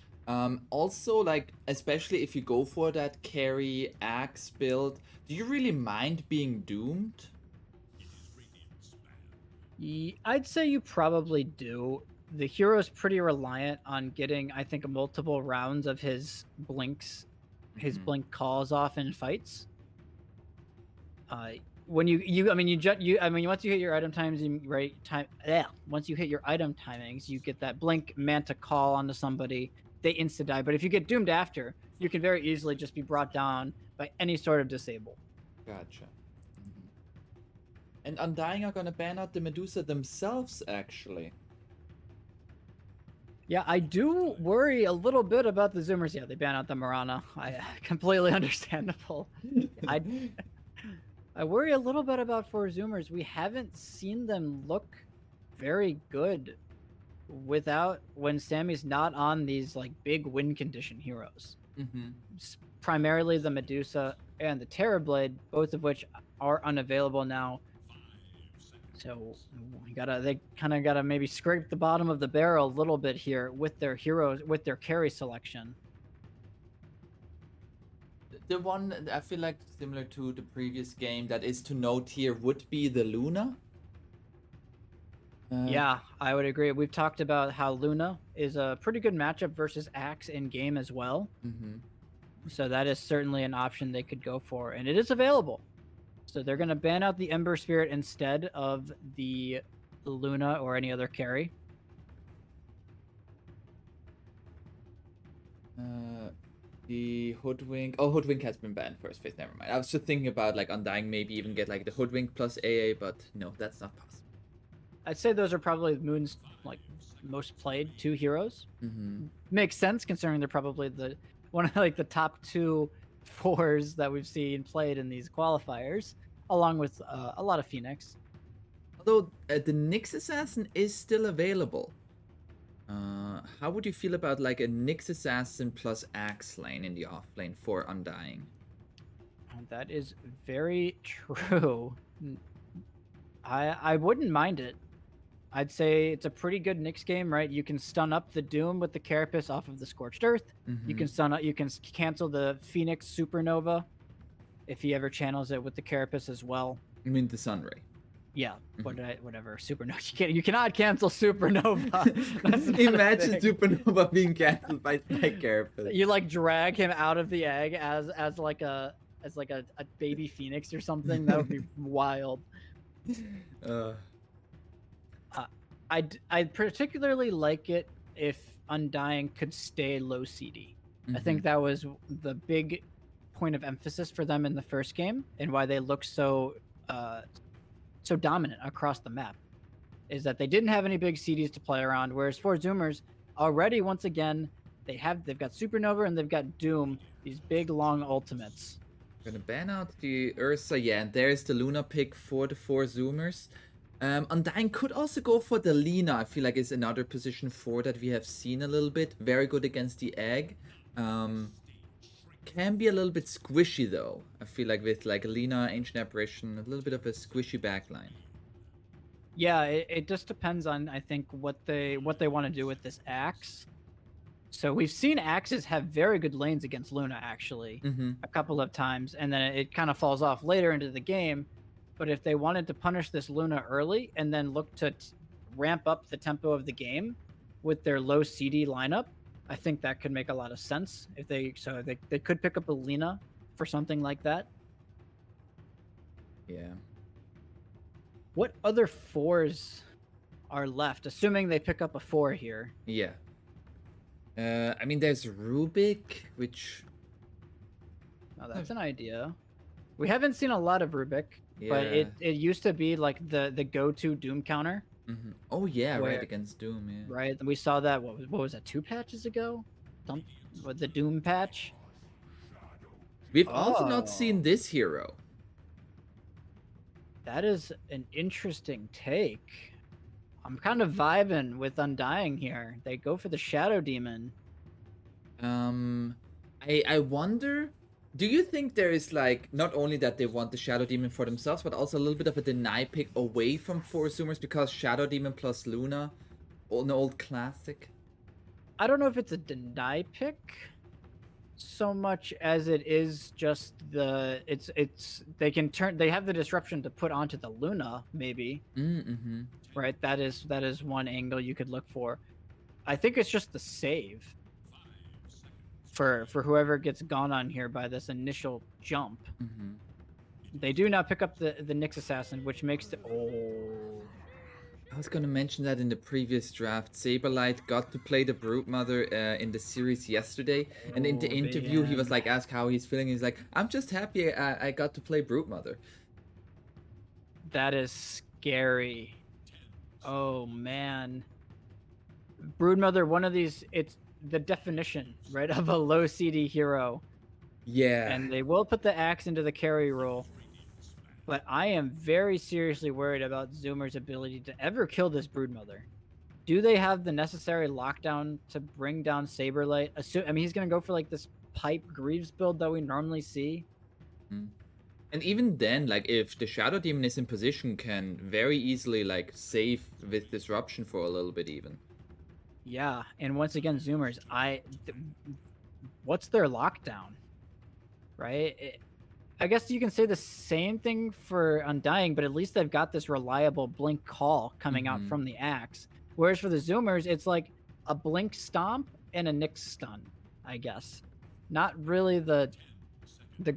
Also, like, especially if you go for that carry Axe build, do you really mind being doomed? I'd say you probably do. The hero is pretty reliant on getting, I think, multiple rounds of his blinks, his blink calls off in fights. When once you hit your item times, once you hit your item timings, you get that blink manta call onto somebody, they insta die. But if you get doomed after, you can very easily just be brought down by any sort of disable. Gotcha. And Undying are gonna ban out the Medusa themselves, actually. Yeah, I do worry a little bit about the Zoomers. Yeah, they ban out the Marana. Completely understandable. I worry a little bit about 4Zoomers. We haven't seen them look very good when Sammy's not on these like big win condition heroes. Primarily the Medusa and the Terrorblade, both of which are unavailable now. So they kind of gotta maybe scrape the bottom of the barrel a little bit here with their heroes, with their carry selection. The one I feel like similar to the previous game that is to note here would be the Luna. Yeah, I would agree. We've talked about how Luna is a pretty good matchup versus Axe in game as well. So that is certainly an option they could go for, and it is available. So they're going to ban out the Ember Spirit instead of the Luna or any other carry. The Hoodwink. Oh, Hoodwink has been banned first phase. Never mind. I was just thinking about like Undying maybe even get like the Hoodwink plus AA, but no, that's not possible. I'd say those are probably Moon's like most played 2 heroes. Mm-hmm. Makes sense considering they're probably the one of like the top 2 fours that we've seen played in these qualifiers, along with a lot of Phoenix. Although the Nyx Assassin is still available. How would you feel about like a Nyx Assassin plus Axe lane in the off lane for Undying? That is very true. I wouldn't mind it. I'd say it's a pretty good Nyx game, right? You can stun up the Doom with the Carapace off of the Scorched Earth. Mm-hmm. You can stun up. You can cancel the Phoenix Supernova if he ever channels it with the Carapace as well. You mean the Sunray? Yeah, Mm-hmm. whatever. Supernova. You cannot cancel Supernova. Imagine Supernova being cancelled by Carapace. You like drag him out of the egg as like a baby Phoenix or something. That would be wild. I'd particularly like it if Undying could stay low CD. Mm-hmm. I think that was the big point of emphasis for them in the first game, and why they looked so dominant across the map, is that they didn't have any big CDs to play around. Whereas 4Zoomers already, once again, they've got Supernova and they've got Doom, these big long ultimates. Gonna ban out the Ursa, yeah, and there's the Luna pick for the 4Zoomers. Undying could also go for the Lina. I feel like it's another position 4 that we have seen a little bit. Very good against the egg. Can be a little bit squishy though. I feel like with like Lina, Ancient Apparition, a little bit of a squishy backline. Yeah, it just depends on, I think, what they want to do with this axe. So we've seen axes have very good lanes against Luna actually, a couple of times, and then it kind of falls off later into the game. But if they wanted to punish this Luna early and then look to ramp up the tempo of the game with their low CD lineup, I think that could make a lot of sense. If they could pick up a Lina for something like that. Yeah. What other 4s are left, assuming they pick up a 4 here? Yeah. I mean, there's Rubik, which... Oh, that's an idea. We haven't seen a lot of Rubik, yeah. but it used to be like the go-to Doom counter. Mm-hmm. Oh yeah, right, against Doom, yeah. Right, we saw that, what was that, 2 patches ago? With the Doom patch? We've also not seen this hero. That is an interesting take. I'm kind of vibing with Undying here. They go for the Shadow Demon. I wonder, do you think there is like, not only that they want the Shadow Demon for themselves, but also a little bit of a deny pick away from 4Zoomers because Shadow Demon plus Luna, an old classic? I don't know if it's a deny pick so much as it is just they have the disruption to put onto the Luna, maybe. Mm-hmm. Right, that is one angle you could look for. I think it's just the save for whoever gets gone on here by this initial jump. Mm-hmm. They do now pick up the Nyx Assassin, which makes the I was gonna mention that in the previous draft, Saberlight got to play the Broodmother in the series yesterday, and in the interview he was like asked how he's feeling. He's like, "I'm just happy I got to play Broodmother." That is scary. Oh man, Broodmother, one of these, it's the definition, right, of a low CD hero. Yeah. And they will put the axe into the carry role. But I am very seriously worried about Zoomer's ability to ever kill this Broodmother. Do they have the necessary lockdown to bring down Saberlight? I mean, he's going to go for like this pipe Greaves build that we normally see. And even then, like, if the Shadow Demon is in position, can very easily, like, save with Disruption for a little bit even. Yeah, and once again, Zoomers, what's their lockdown? Right? I guess you can say the same thing for Undying, but at least they've got this reliable blink call coming out from the axe. Whereas for the Zoomers, it's like a blink stomp and a Nyx stun, I guess. Not really the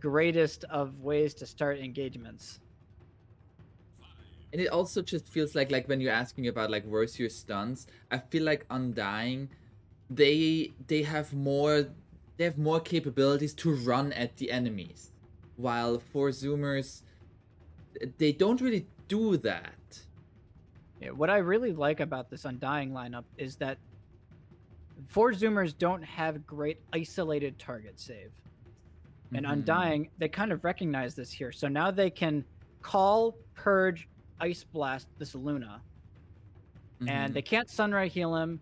greatest of ways to start engagements. And it also just feels like when you're asking about like where's your stuns, I feel like Undying, they have more capabilities to run at the enemies, while 4Zoomers, they don't really do that. Yeah, what I really like about this Undying lineup is that 4Zoomers don't have great isolated target save. And Undying, they kind of recognize this here. So now they can call, purge, ice blast this Luna. And they can't Sunray heal him.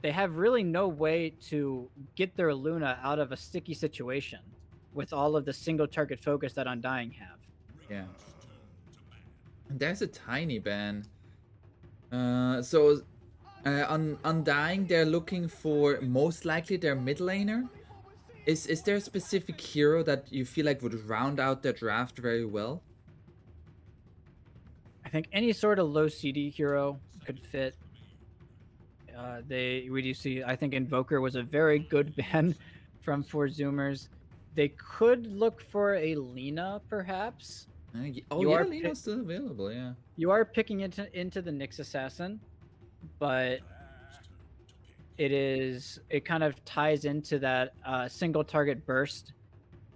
They have really no way to get their Luna out of a sticky situation with all of the single target focus that Undying have. Yeah. There's a tiny ban. So Undying, they're looking for most likely their mid laner. Is there a specific hero that you feel like would round out their draft very well? I think any sort of low CD hero could fit. We do see. I think Invoker was a very good ban from 4Zoomers. They could look for a Lina, perhaps. Oh yeah, Lina's still available. Yeah. You are picking into the Nyx Assassin, but it kind of ties into that single target burst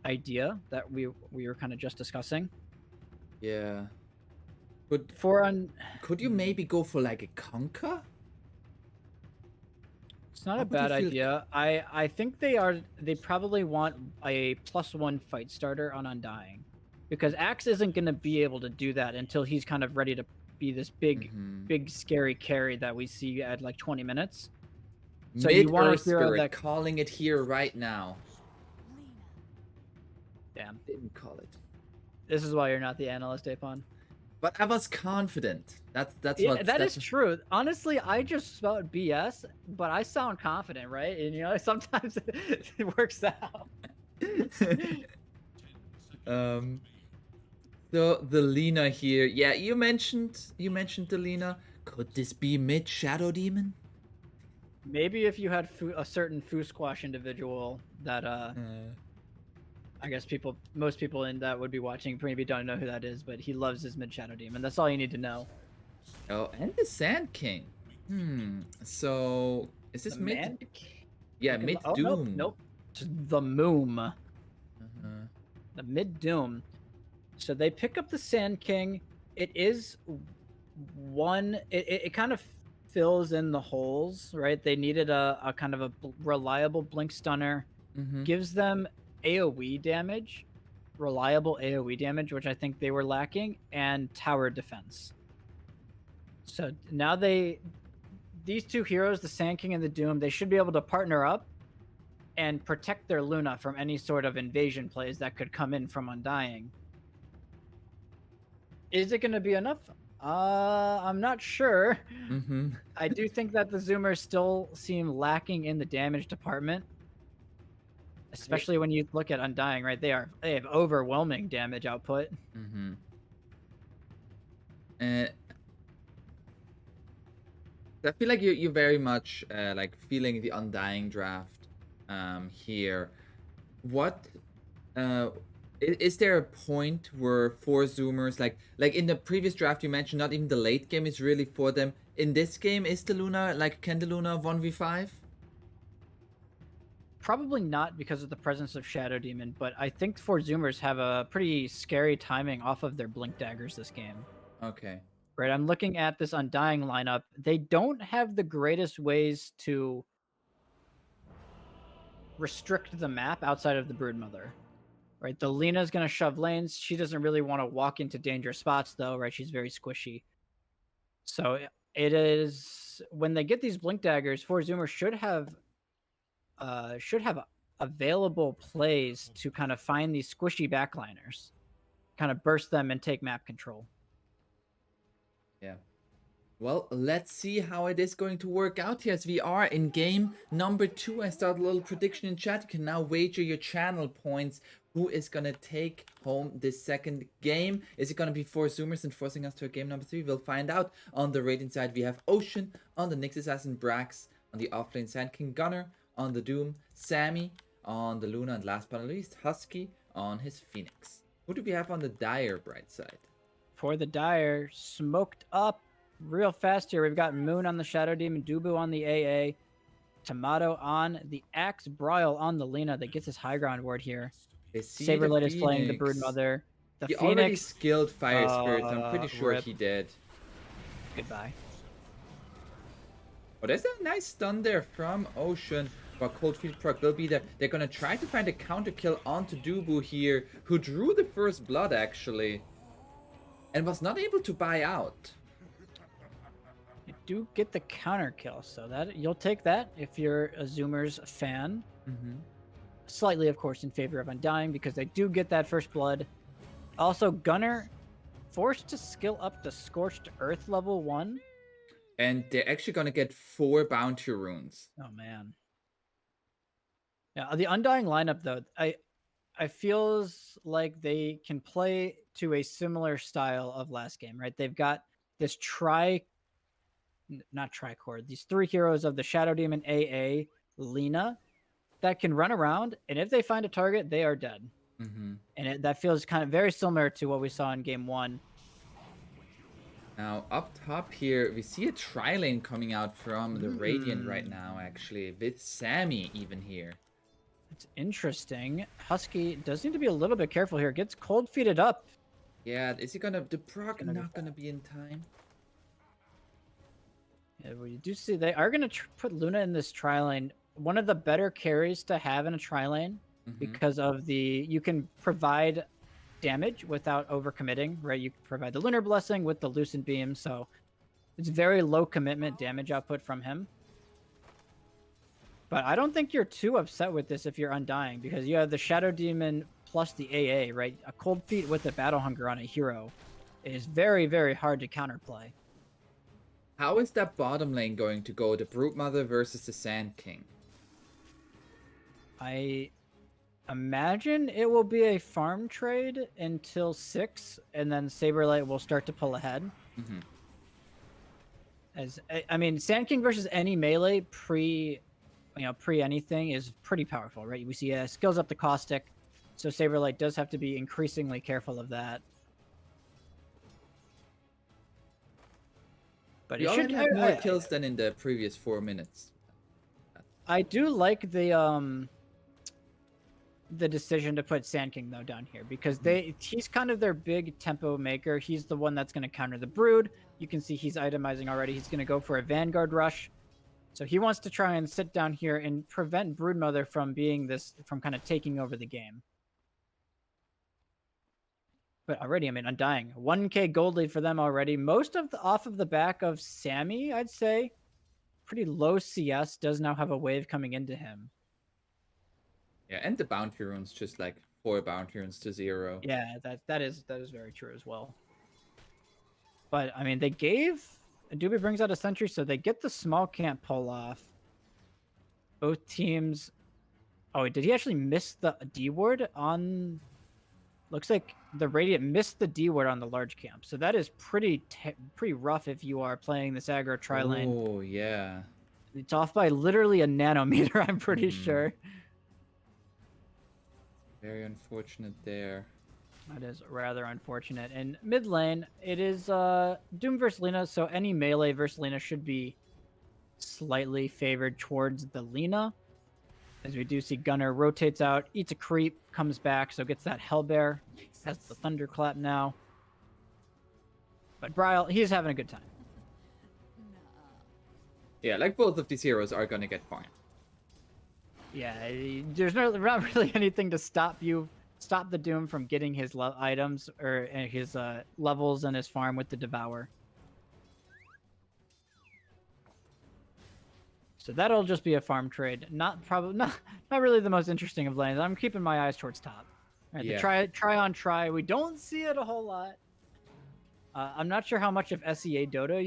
idea that we were kind of just discussing. Yeah. Could you maybe go for like a Conquer? It's not a bad idea. I think they probably want a +1 fight starter on Undying, because Axe isn't going to be able to do that until he's kind of ready to be this big scary carry that we see at like 20 minutes. So you want a hero that calling it here right now. Damn. Didn't call it. This is why you're not the analyst, Apon. But I was confident. That's yeah, what that is true. Honestly, I just spelled BS, but I sound confident, right? And you know, sometimes it works out. So the Lina here, yeah, you mentioned the Lina. Could this be mid Shadow Demon? Maybe if you had a certain Foo Squash individual that I guess most people in that would be watching maybe don't know who that is, but he loves his mid Shadow Demon. That's all you need to know. Oh, and the Sand King. So is this mid? Yeah, mid Doom. Nope. The Moom. The mid Doom. So they pick up the Sand King. It is one. It kind of fills in the holes, right? They needed a kind of a reliable blink stunner. Gives them AoE damage, reliable AoE damage, which I think they were lacking, and tower defense. So now these two heroes, the Sand King and the Doom, they should be able to partner up and protect their Luna from any sort of invasion plays that could come in from Undying. Is it going to be enough? I'm not sure. I do think that the Zoomers still seem lacking in the damage department, especially when you look at Undying, right? They have overwhelming damage output. I feel like you're very much like feeling the Undying draft here. What is there a point where 4Zoomers like in the previous draft you mentioned not even the late game is really for them. In this game, is the Luna can the Luna 1v5? Probably not because of the presence of Shadow Demon, but I think 4Zoomers have a pretty scary timing off of their Blink Daggers this game. Okay. Right, I'm looking at this Undying lineup. They don't have the greatest ways to restrict the map outside of the Broodmother. Right, the Lina's going to shove lanes. She doesn't really want to walk into dangerous spots, though, right? She's very squishy. So it is, when they get these Blink Daggers, 4Zoomers should have available plays to kind of find these squishy backliners, kind of burst them and take map control. Yeah. Well, let's see how it is going to work out here as we are in game number 2. I start a little prediction in chat. You can now wager your channel points. Who is going to take home this second game? Is it going to be 4Zoomers and forcing us to a game number 3? We'll find out. On the Radiant side, we have Ocean. On the Nyx Assassin, Brax. On the offlane, Sand King Gunner. On the Doom, Sammy. On the Luna, and last but not least, Husky on his Phoenix. Who do we have on the Dire bright side? For the Dire, smoked up real fast here. We've got Moon on the Shadow Demon, Dubu on the AA, Tomato on the Axe, Broil on the Lina that gets his high ground ward here. Saberlight is playing the Broodmother. The he Phoenix already skilled Fire Spirit. I'm pretty sure he did. Goodbye. Oh, there's a nice stun there from Ocean. But Cold Feet proc will be there. They're gonna try to find a counter kill onto Dubu here, who drew the first blood actually, and was not able to buy out. You do get the counter kill, so that you'll take that if you're a Zoomers fan. Slightly, of course, in favor of Undying because they do get that first blood. Also, Gunner forced to skill up to Scorched Earth level 1. And they're actually gonna get 4 bounty runes. Oh man. Yeah, the Undying lineup though, I feels like they can play to a similar style of last game, right? They've got this not tricord, these 3 heroes of the Shadow Demon AA, Lina, that can run around, and if they find a target, they are dead. And that feels kind of very similar to what we saw in game 1. Now, up top here, we see a tri-lane coming out from the Radiant right now, actually, with Sammy even here. It's interesting. Husky does need to be a little bit careful here. Gets cold feeted up. Yeah, is he gonna... The proc not gonna be in time? Yeah, we do see they are going to put Luna in this tri-lane. One of the better carries to have in a tri-lane because of the... You can provide damage without overcommitting, right? You can provide the Lunar Blessing with the Lucent Beam, so it's very low commitment damage output from him. But I don't think you're too upset with this if you're Undying, because you have the Shadow Demon plus the AA, right? A Cold Feet with the Battle Hunger on a hero is very, very hard to counterplay. How is that bottom lane going to go? The Broodmother versus the Sand King? I imagine it will be a farm trade until 6, and then Saberlight will start to pull ahead. As I mean, Sand King versus any melee pre anything is pretty powerful, right? We see skills up the Caustic, so Saberlight does have to be increasingly careful of that. But You it should have more kills than in the previous 4 minutes. I do like the decision to put Sand King though down here because he's kind of their big tempo maker. He's the one that's going to counter the Brood. You can see he's itemizing already. He's going to go for a Vanguard rush. So he wants to try and sit down here and prevent Broodmother from from kind of taking over the game. But already, I mean, Undying, 1k gold lead for them already. Most of off of the back of Sammy, I'd say. Pretty low CS, does now have a wave coming into him. Yeah, and the bounty runes, just like 4 bounty runes to 0. Yeah, that is very true as well. But I mean, they gave Adobe brings out a sentry, so they get the small camp pull off. Both teams. Oh, did he actually miss the D ward on? Looks like the Radiant missed the D ward on the large camp, so that is pretty rough if you are playing this aggro tri-lane. Oh yeah, it's off by literally a nanometer. I'm pretty sure. Very unfortunate there. That is rather unfortunate. In mid lane, it is Doom versus Lina, so any melee versus Lina should be slightly favored towards the Lina. As we do see Gunner rotates out, eats a creep, comes back, so gets that Hellbear. Has the Thunderclap now. But Bryle, he's having a good time. Yeah, like both of these heroes are gonna get farmed. Yeah, there's not really anything to stop the Doom from getting his items or his levels and his farm with the Devour. So that'll just be a farm trade. Not really the most interesting of lanes. I'm keeping my eyes towards top. Right, yeah. The try. We don't see it a whole lot. I'm not sure how much of SEA Dodo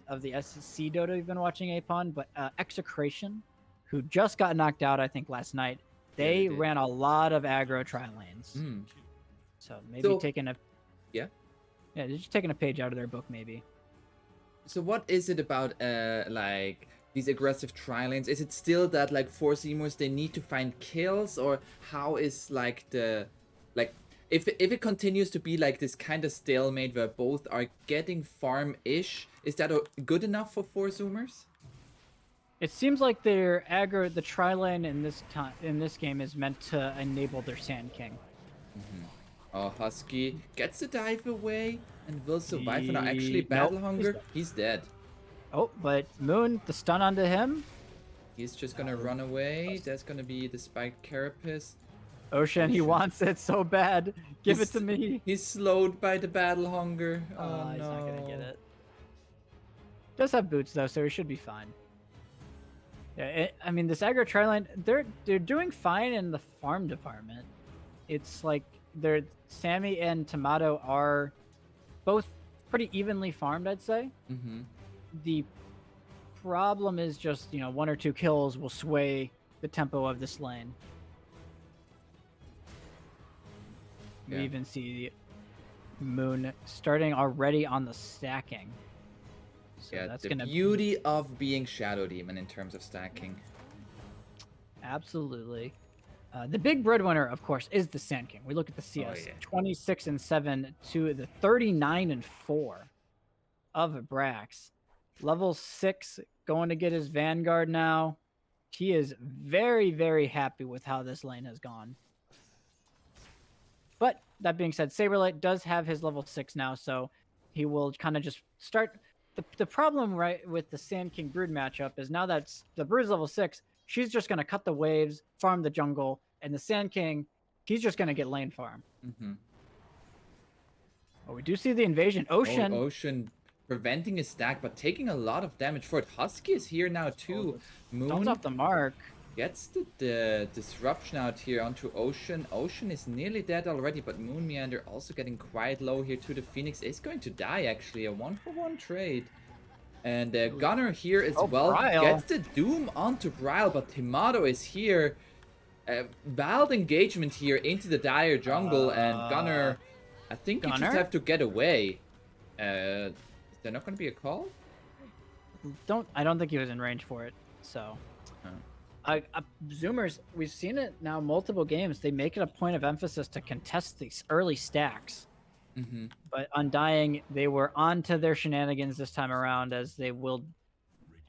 of the SC Dodo you've been watching, Apon, but Execration, who just got knocked out, I think, last night. They ran a lot of aggro tri-lanes. So maybe taking a... Yeah? Yeah, they're just taking a page out of their book, maybe. So what is it about, like, these aggressive tri-lanes? Is it still that, like, 4Zoomers, they need to find kills? Or how is, like, the... Like, if it continues to be, like, this kind of stalemate where both are getting farm-ish, is that good enough for 4Zoomers? It seems like their aggro, the tri-lane in this game is meant to enable their Sand King. Oh, Husky gets the dive away and will survive for now. Actually, Battle Hunger, he's dead. Oh, but Moon, the stun onto him. He's just gonna run away. That's gonna be the spiked carapace. Ocean, he Ocean. wants it so bad. Give it to me. He's slowed by the battle hunger. Oh, He's no. not gonna get it. Does have boots though, so he should be fine. Yeah, I mean this aggro triline, they're doing fine in the farm department. It's like Sammy and Tomato are both pretty evenly farmed, I'd say. Mm-hmm. The problem is just, 1 or 2 kills will sway the tempo of this lane. Yeah. We even see Moon starting already on the stacking. So Yeah, that's the gonna beauty of being Shadow Demon in terms of stacking. Absolutely. The big breadwinner, of course, is the Sand King. We look at the CS, 26-7 to the 39-4 of Brax. Level 6, going to get his Vanguard now. He is very, very happy with how this lane has gone. But that being said, Saberlight does have his level 6 now, so he will kind of just start. The problem, right, with the Sand King Brood matchup is now that the Brood's level 6, she's just going to cut the waves, farm the jungle, and the Sand King, he's just going to get lane farm. Mm-hmm. Oh, we do see the invasion. Ocean. Ocean preventing his stack, but taking a lot of damage for it. Husky is here now too. Stones off the mark. Gets the disruption out here onto Ocean. Ocean is nearly dead already, but Moon Meander also getting quite low here too. The Phoenix is going to die actually. A 1-for-1 trade. And Gunner here as well. Bryle. Gets the Doom onto Bryle, but Tomato is here. Wild engagement here into the dire jungle, and Gunner, I think you just have to get away. Is there not going to be a call? I don't think he was in range for it, so... Zoomers, we've seen it now multiple games. They make it a point of emphasis to contest these early stacks. Mm-hmm. But Undying, they were on to their shenanigans this time around, as they will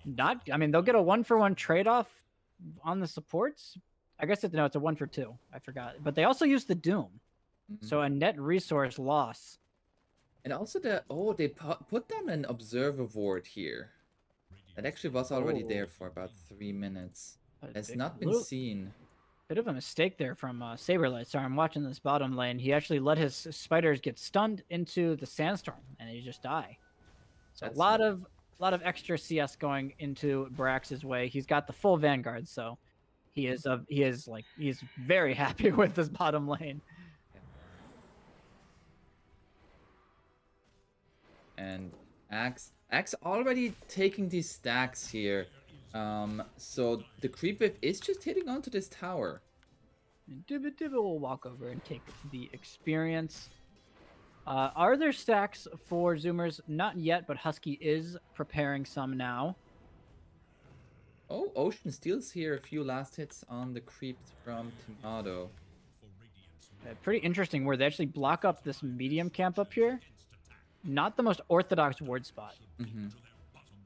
not... I mean, they'll get a 1-for-1 trade-off on the supports. I guess it's a 1-for-2. I forgot. But they also use the Doom. Mm-hmm. So a net resource loss. And also they put down an Observer Ward here. That actually was already there for about 3 minutes. Has not been seen. Bit of a mistake there from Saberlight. Sorry, I'm watching this bottom lane. He actually let his spiders get stunned into the sandstorm, and he just die. So a lot of extra CS going into Brax's way. He's got the full Vanguard, so he is very happy with this bottom lane. And Axe already taking these stacks here. So the creep wave is just hitting onto this tower. And Dibba will walk over and take the experience. Are there stacks for Zoomers? Not yet, but Husky is preparing some now. Oh, Ocean steals here a few last hits on the creeps from Tomato. Pretty interesting where they actually block up this medium camp up here. Not the most orthodox ward spot. Mm-hmm.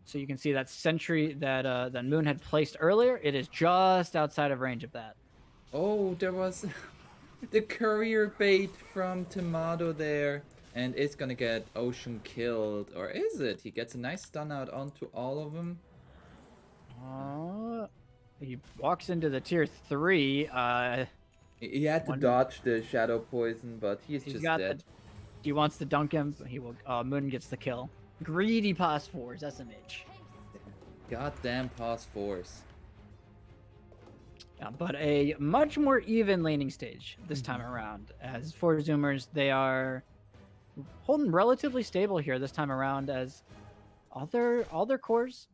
So you can see that sentry that Moon had placed earlier. It is just outside of range of that. Oh, there was the courier bait from Tomato there. And it's gonna get Ocean killed. Or is it? He gets a nice stun out onto all of them. He walks into the tier 3. He had to dodge the shadow poison, but he's just dead. He wants to dunk him, but he will. Moon gets the kill. Greedy pause 4s, SMH. Goddamn pause 4s. Yeah, but a much more even laning stage this time around. As 4Zoomers, they are holding relatively stable here this time around, as all their cores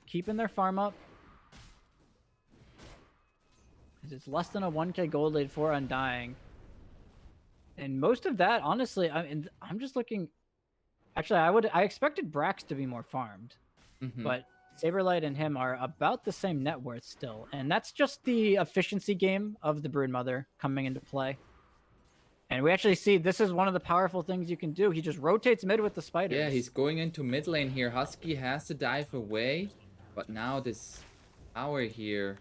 keeping their farm up. It's less than a 1k gold lead for Undying. And most of that, honestly, I'm just looking. Actually, I expected Brax to be more farmed, but Saberlight and him are about the same net worth still, and that's just the efficiency game of the Broodmother coming into play. And we actually see this is one of the powerful things you can do. He just rotates mid with the spiders. Yeah, he's going into mid lane here. Husky has to dive away, but now this tower here.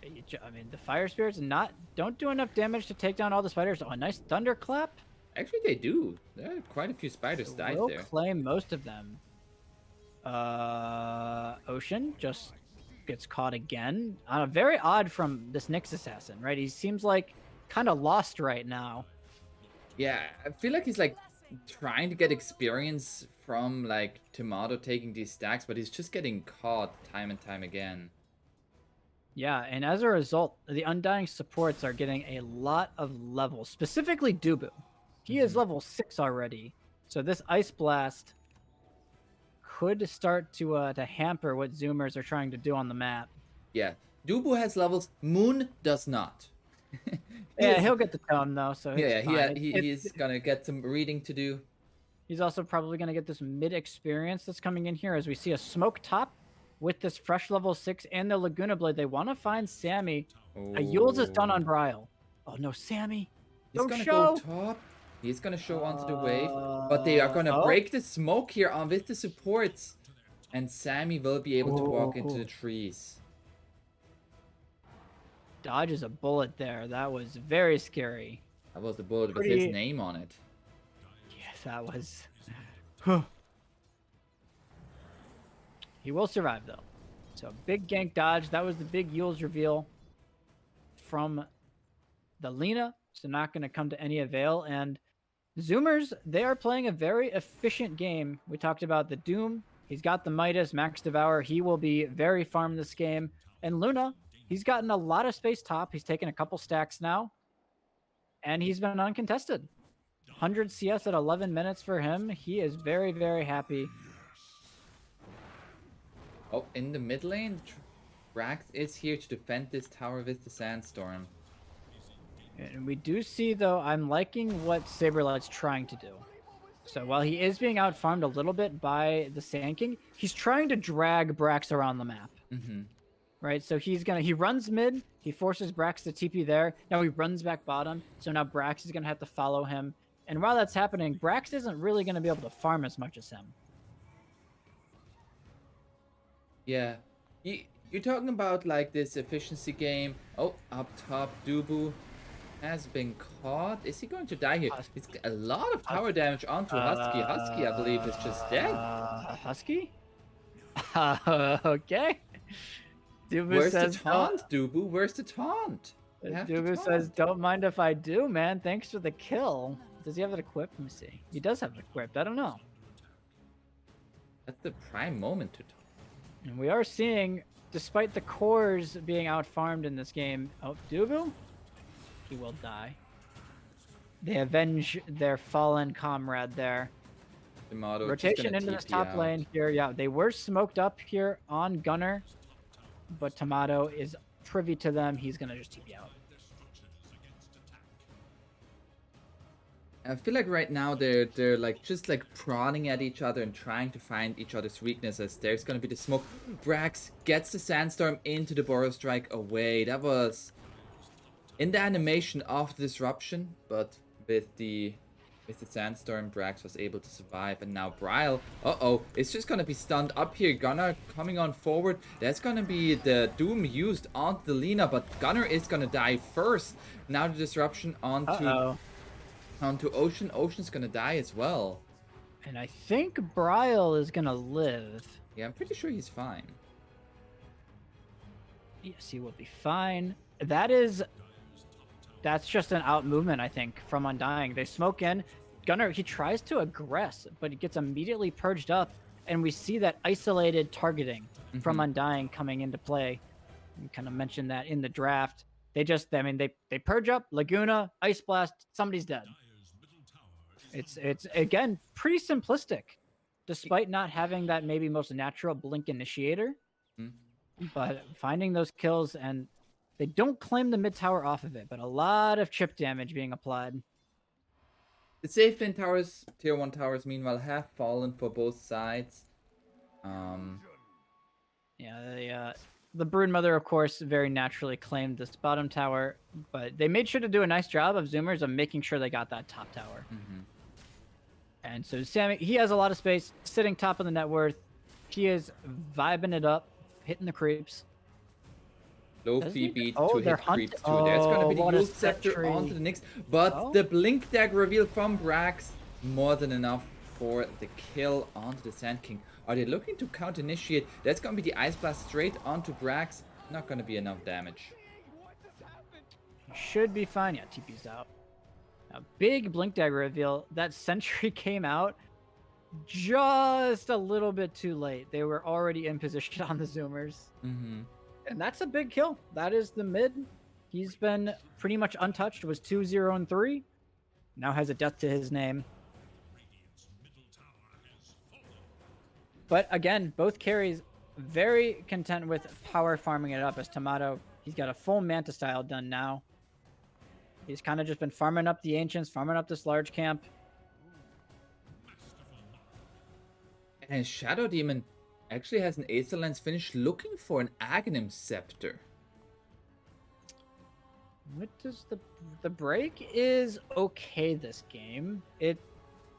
I mean, the fire spirits don't do enough damage to take down all the spiders. Oh, a nice thunderclap. Actually, they do. There are quite a few spiders died there. Claim most of them. Ocean just gets caught again. Very odd from this Nyx assassin, right? He seems like kind of lost right now. Yeah, I feel like he's like trying to get experience from like Tomato taking these stacks, but he's just getting caught time and time again. Yeah, and as a result, the Undying supports are getting a lot of levels, specifically Dubu. He is level 6 already. So this Ice Blast could start to hamper what Zoomers are trying to do on the map. Yeah, Dubu has levels, Moon does not. He'll get the tome though, so it's fine. He's gonna get some reading to do. He's also probably gonna get this mid experience that's coming in here as we see a smoke top with this fresh level 6 and the Laguna Blade. They want to find Sammy. A Yules is done on Bryle. Oh no, Sammy! He's gonna go top. He's gonna show onto the wave, but they are gonna break the smoke here on with the supports, and Sammy will be able to walk into the trees. Dodges a bullet there. That was very scary. That was the bullet with his name on it. Yes, that was. He will survive though. So big gank dodge. That was the big Yules reveal from the Lina. So not going to come to any avail. And Zoomers, they are playing a very efficient game. We talked about the Doom. He's got the Midas, Max Devour. He will be very farm this game. And Luna, he's gotten a lot of space top. He's taken a couple stacks now. And he's been uncontested. 100 CS at 11 minutes for him. He is very, very happy. Oh, in the mid lane, Brax is here to defend this tower with the Sandstorm. And we do see, though, I'm liking what Saberlight's trying to do. So while he is being outfarmed a little bit by the Sand King, he's trying to drag Brax around the map. Right, so he runs mid, he forces Brax to TP there, now he runs back bottom, so now Brax is gonna have to follow him. And while that's happening, Brax isn't really gonna be able to farm as much as him. Yeah, you're talking about like this efficiency game. Oh, up top, Dubu has been caught. Is he going to die here? It's a lot of tower damage onto Husky. Husky, I believe, is just dead. Husky? Okay. Dubu Where's says, the taunt, Dubu? Where's the taunt? Dubu says, don't mind if I do, man. Thanks for the kill. Does he have it equipped? Let me see. He does have it equipped. I don't know. That's the prime moment to taunt. And we are seeing, despite the cores being out-farmed in this game, oh, Dubu? He will die. They avenge their fallen comrade there. Tomato rotation into this top lane here. Yeah, they were smoked up here on Gunner, but Tomato is privy to them. He's going to just TP out. I feel like right now they're like just like prodding at each other and trying to find each other's weaknesses. There's gonna be the smoke. Brax gets the Sandstorm into the Burrow Strike away. That was in the animation of the disruption, but with the Sandstorm, Brax was able to survive. And now Bryle, it's just gonna be stunned up here. Gunner coming on forward. That's gonna be the Doom used onto the Lina, but Gunner is gonna die first. Now the disruption onto Ocean. Ocean's gonna die as well. And I think Bryle is gonna live. Yeah, I'm pretty sure he's fine. Yes, he will be fine. That's just an out movement, I think, from Undying. They smoke in. Gunner, he tries to aggress, but he gets immediately purged up. And we see that isolated targeting from Undying coming into play. We kind of mentioned that in the draft. They purge up, Laguna, Ice Blast, somebody's dead. It's again pretty simplistic, despite not having that maybe most natural blink initiator. But finding those kills, and they don't claim the mid tower off of it, but a lot of chip damage being applied. The safe lane towers, tier 1 towers, meanwhile, have fallen for both sides. Yeah, the Broodmother, of course, very naturally claimed this bottom tower, but they made sure to do a nice job of Zoomers of making sure they got that top tower. And so Sammy, he has a lot of space, sitting top of the net worth. He is vibing it up, hitting the creeps. Low fee beat to hit creeps too. There's gonna be the Yule Scepter onto the Nyx, but the Blink Dag reveal from Brax, more than enough for the kill onto the Sand King. Are they looking to counter-initiate? That's gonna be the Ice Blast straight onto Brax. Not gonna be enough damage. Should be fine. Yeah, TP's out. A big Blink Dagger reveal. That Sentry came out just a little bit too late. They were already in position on the Zoomers. Mm-hmm. And that's a big kill. That is the mid. He's been pretty much untouched. Was 2-0 and 3. Now has a death to his name. But again, both carries very content with power farming it up as Tomato. He's got a full Manta style done now. He's kind of just been farming up the Ancients, farming up this large camp. And Shadow Demon actually has an Aether Lens finish looking for an Aghanim Scepter. What does the break is okay this game.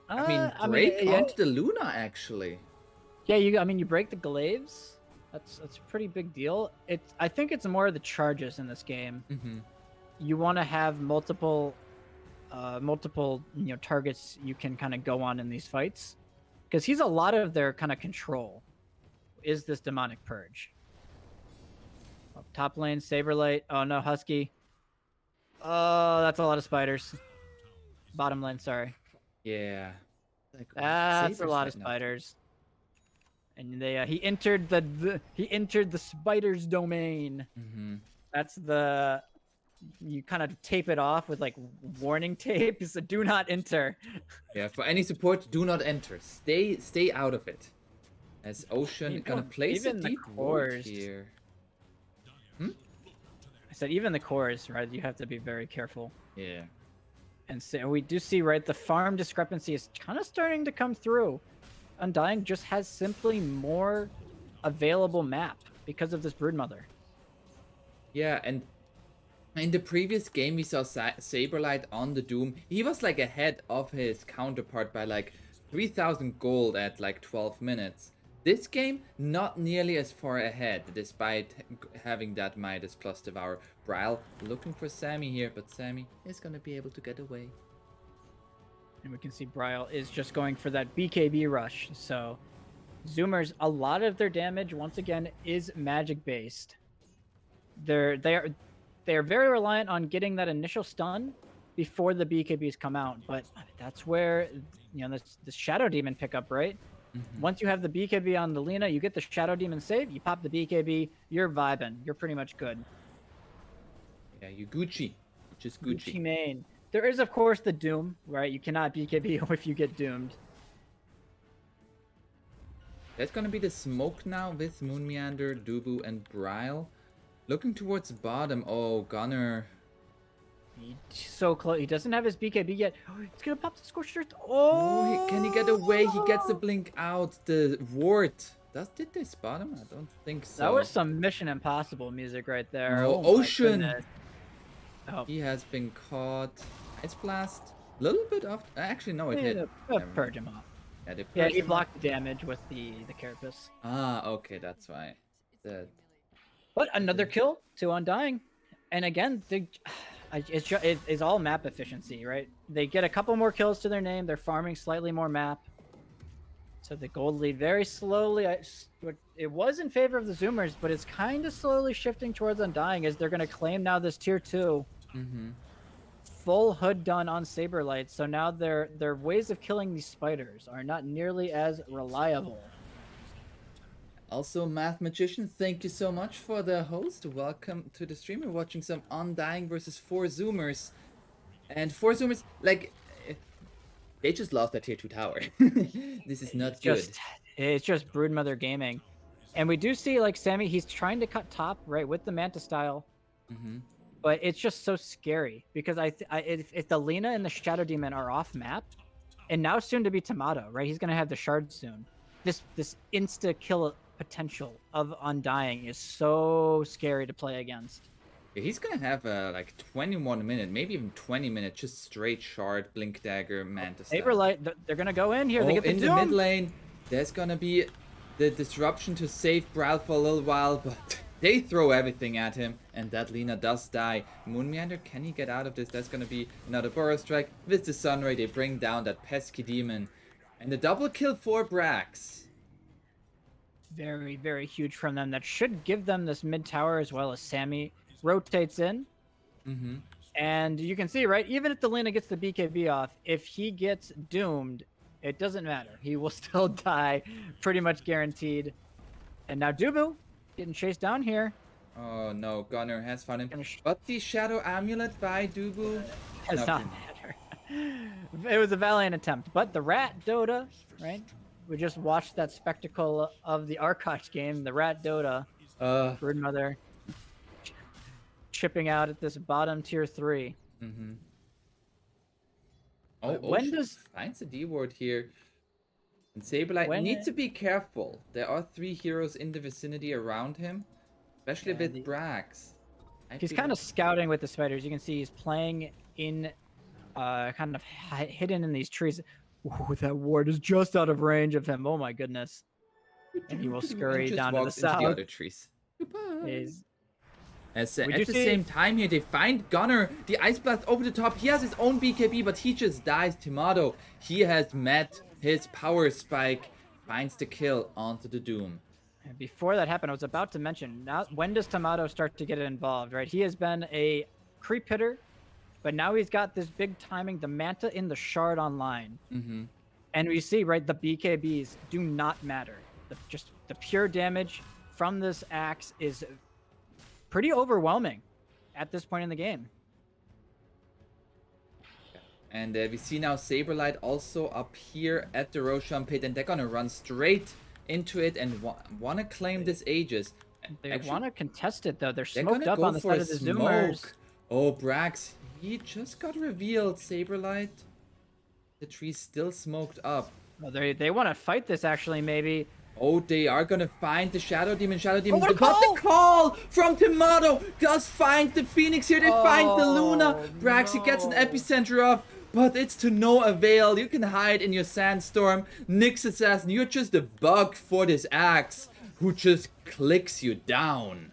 I mean, onto the Luna actually. Yeah, you break the glaives. That's a pretty big deal. I think it's more the charges in this game. Mm-hmm. You want to have multiple targets you can kind of go on in these fights, because he's a lot of their kind of control. Is this demonic purge? Up top lane, Saberlight. Oh no, Husky. Oh, that's a lot of spiders. Bottom lane, sorry. Yeah. Like, That's a lot of spiders. And he entered the spider's domain. Mm-hmm. That's you kind of tape it off with like warning tape. So do not enter. Yeah, for any support, do not enter. Stay out of it. As Ocean gonna place a deep ward here. I said even the cores, right? You have to be very careful. Yeah. And so we do see, right, the farm discrepancy is kind of starting to come through. Undying just has simply more available map because of this Broodmother. Yeah, and in the previous game we saw Saberlight on the Doom. He was like ahead of his counterpart by like 3,000 gold at like 12 minutes. This game, not nearly as far ahead, despite having that Midas plus Devour. Bryle looking for Sammy here, but Sammy is gonna be able to get away. And we can see Bryle is just going for that BKB rush. So Zoomers, a lot of their damage, once again, is magic based. They are very reliant on getting that initial stun before the BKBs come out. But that's where, this Shadow Demon pickup, right? Mm-hmm. Once you have the BKB on the Lina, you get the Shadow Demon save, you pop the BKB, you're vibing. You're pretty much good. Yeah, you Gucci. Just Gucci. Gucci main. There is, of course, the Doom, right? You cannot BKB if you get doomed. That's gonna be the smoke now with Moon Meander, Dubu, and Bryle. Looking towards bottom. Oh, Gunner. He's so close. He doesn't have his BKB yet. Oh, he's gonna pop the Scorched Earth. Oh! Can he get away? He gets the blink out. The ward. Did they spot him? I don't think so. That was some Mission Impossible music right there. Oh, Ocean. Oh. He has been caught. Ice Blast. A little bit of. Actually, no, it hit. Purge him off. Yeah, he blocked the damage with the Carapace. Ah, okay, that's why. But another kill to Undying. And again, it's all map efficiency, right? They get a couple more kills to their name. They're farming slightly more map. So the gold lead very slowly. It was in favor of the Zoomers, but it's kind of slowly shifting towards Undying as they're going to claim now this tier 2. Mm-hmm. Full hood done on Saberlight. So now their ways of killing these spiders are not nearly as reliable. Also, Math Magician, thank you so much for the host. Welcome to the stream. We're watching some Undying versus 4Zoomers. And 4Zoomers, like, they just lost that tier 2 tower. This is not good. It's just Broodmother gaming. And we do see, like, Sammy, he's trying to cut top, right, with the Manta style. Mm-hmm. But it's just so scary because if the Lina and the Shadow Demon are off map, and now soon to be Tomato, right? He's gonna have the shard soon. This insta kill potential of Undying is so scary to play against. Yeah, he's gonna have like 21 minute, maybe even 20 minutes, just straight shard, blink dagger, Manta style. Saberlight, they're gonna go in here. Oh, they get the in Doom. the mid lane, there's gonna be the disruption to save Bryle for a little while, but they throw everything at him, and that Lina does die. Moon Meander, can he get out of this? That's gonna be another Burrow Strike. With the Sunray, they bring down that pesky demon. And the double kill for Brax. very, very huge from them. That should give them this mid tower as well as Sammy rotates in. Mm-hmm. And you can see, right, even if the Luna gets the BKB off, if he gets doomed, it doesn't matter. He will still die, pretty much guaranteed. And now Dubu getting chased down here. Oh no, Gunner has found him. Gonna But the Shadow Amulet by Dubu does not matter. It was a valiant attempt. But the Rat Dota, right? We just watched that spectacle of the Arkosh game, the Rat Dota. Broodmother chipping out at this bottom tier 3. Mm-hmm. Oh, when Ocean does finds a D ward here. And Saberlight needs to be careful. There are 3 heroes in the vicinity around him, especially with Brax. He's kind of scouting with the spiders. You can see he's playing in, kind of hidden in these trees. Ooh, that ward is just out of range of him. Oh my goodness! And he will scurry down to the south. The other trees. At the same time here, they find Gunner, the Ice Blast over the top. He has his own BKB, but he just dies. Timado, he has met his power spike, finds the kill onto the Doom. And before that happened, I was about to mention, now when does Timado start to get involved, right? He has been a creep hitter, but now he's got this big timing, the Manta in the Shard online. Mm-hmm. And we see, right, the BKBs do not matter. Just the pure damage from this axe is pretty overwhelming at this point in the game. And we see now Saberlight also up here at the Roshan pit, and they're gonna run straight into it and want to claim this Aegis. They want to contest it though. They're smoked up on the side of the Zoomers. Oh, Brax, he just got revealed. Saberlight, the tree's still smoked up. Well, they want to fight this actually, maybe. Oh, they are gonna find the Shadow Demon. But the call from Timado does find the Phoenix here. They find the Luna. Brax, he gets an epicenter off, but it's to no avail. You can hide in your Sandstorm. Nyx Assassin, you're just a bug for this axe who just clicks you down.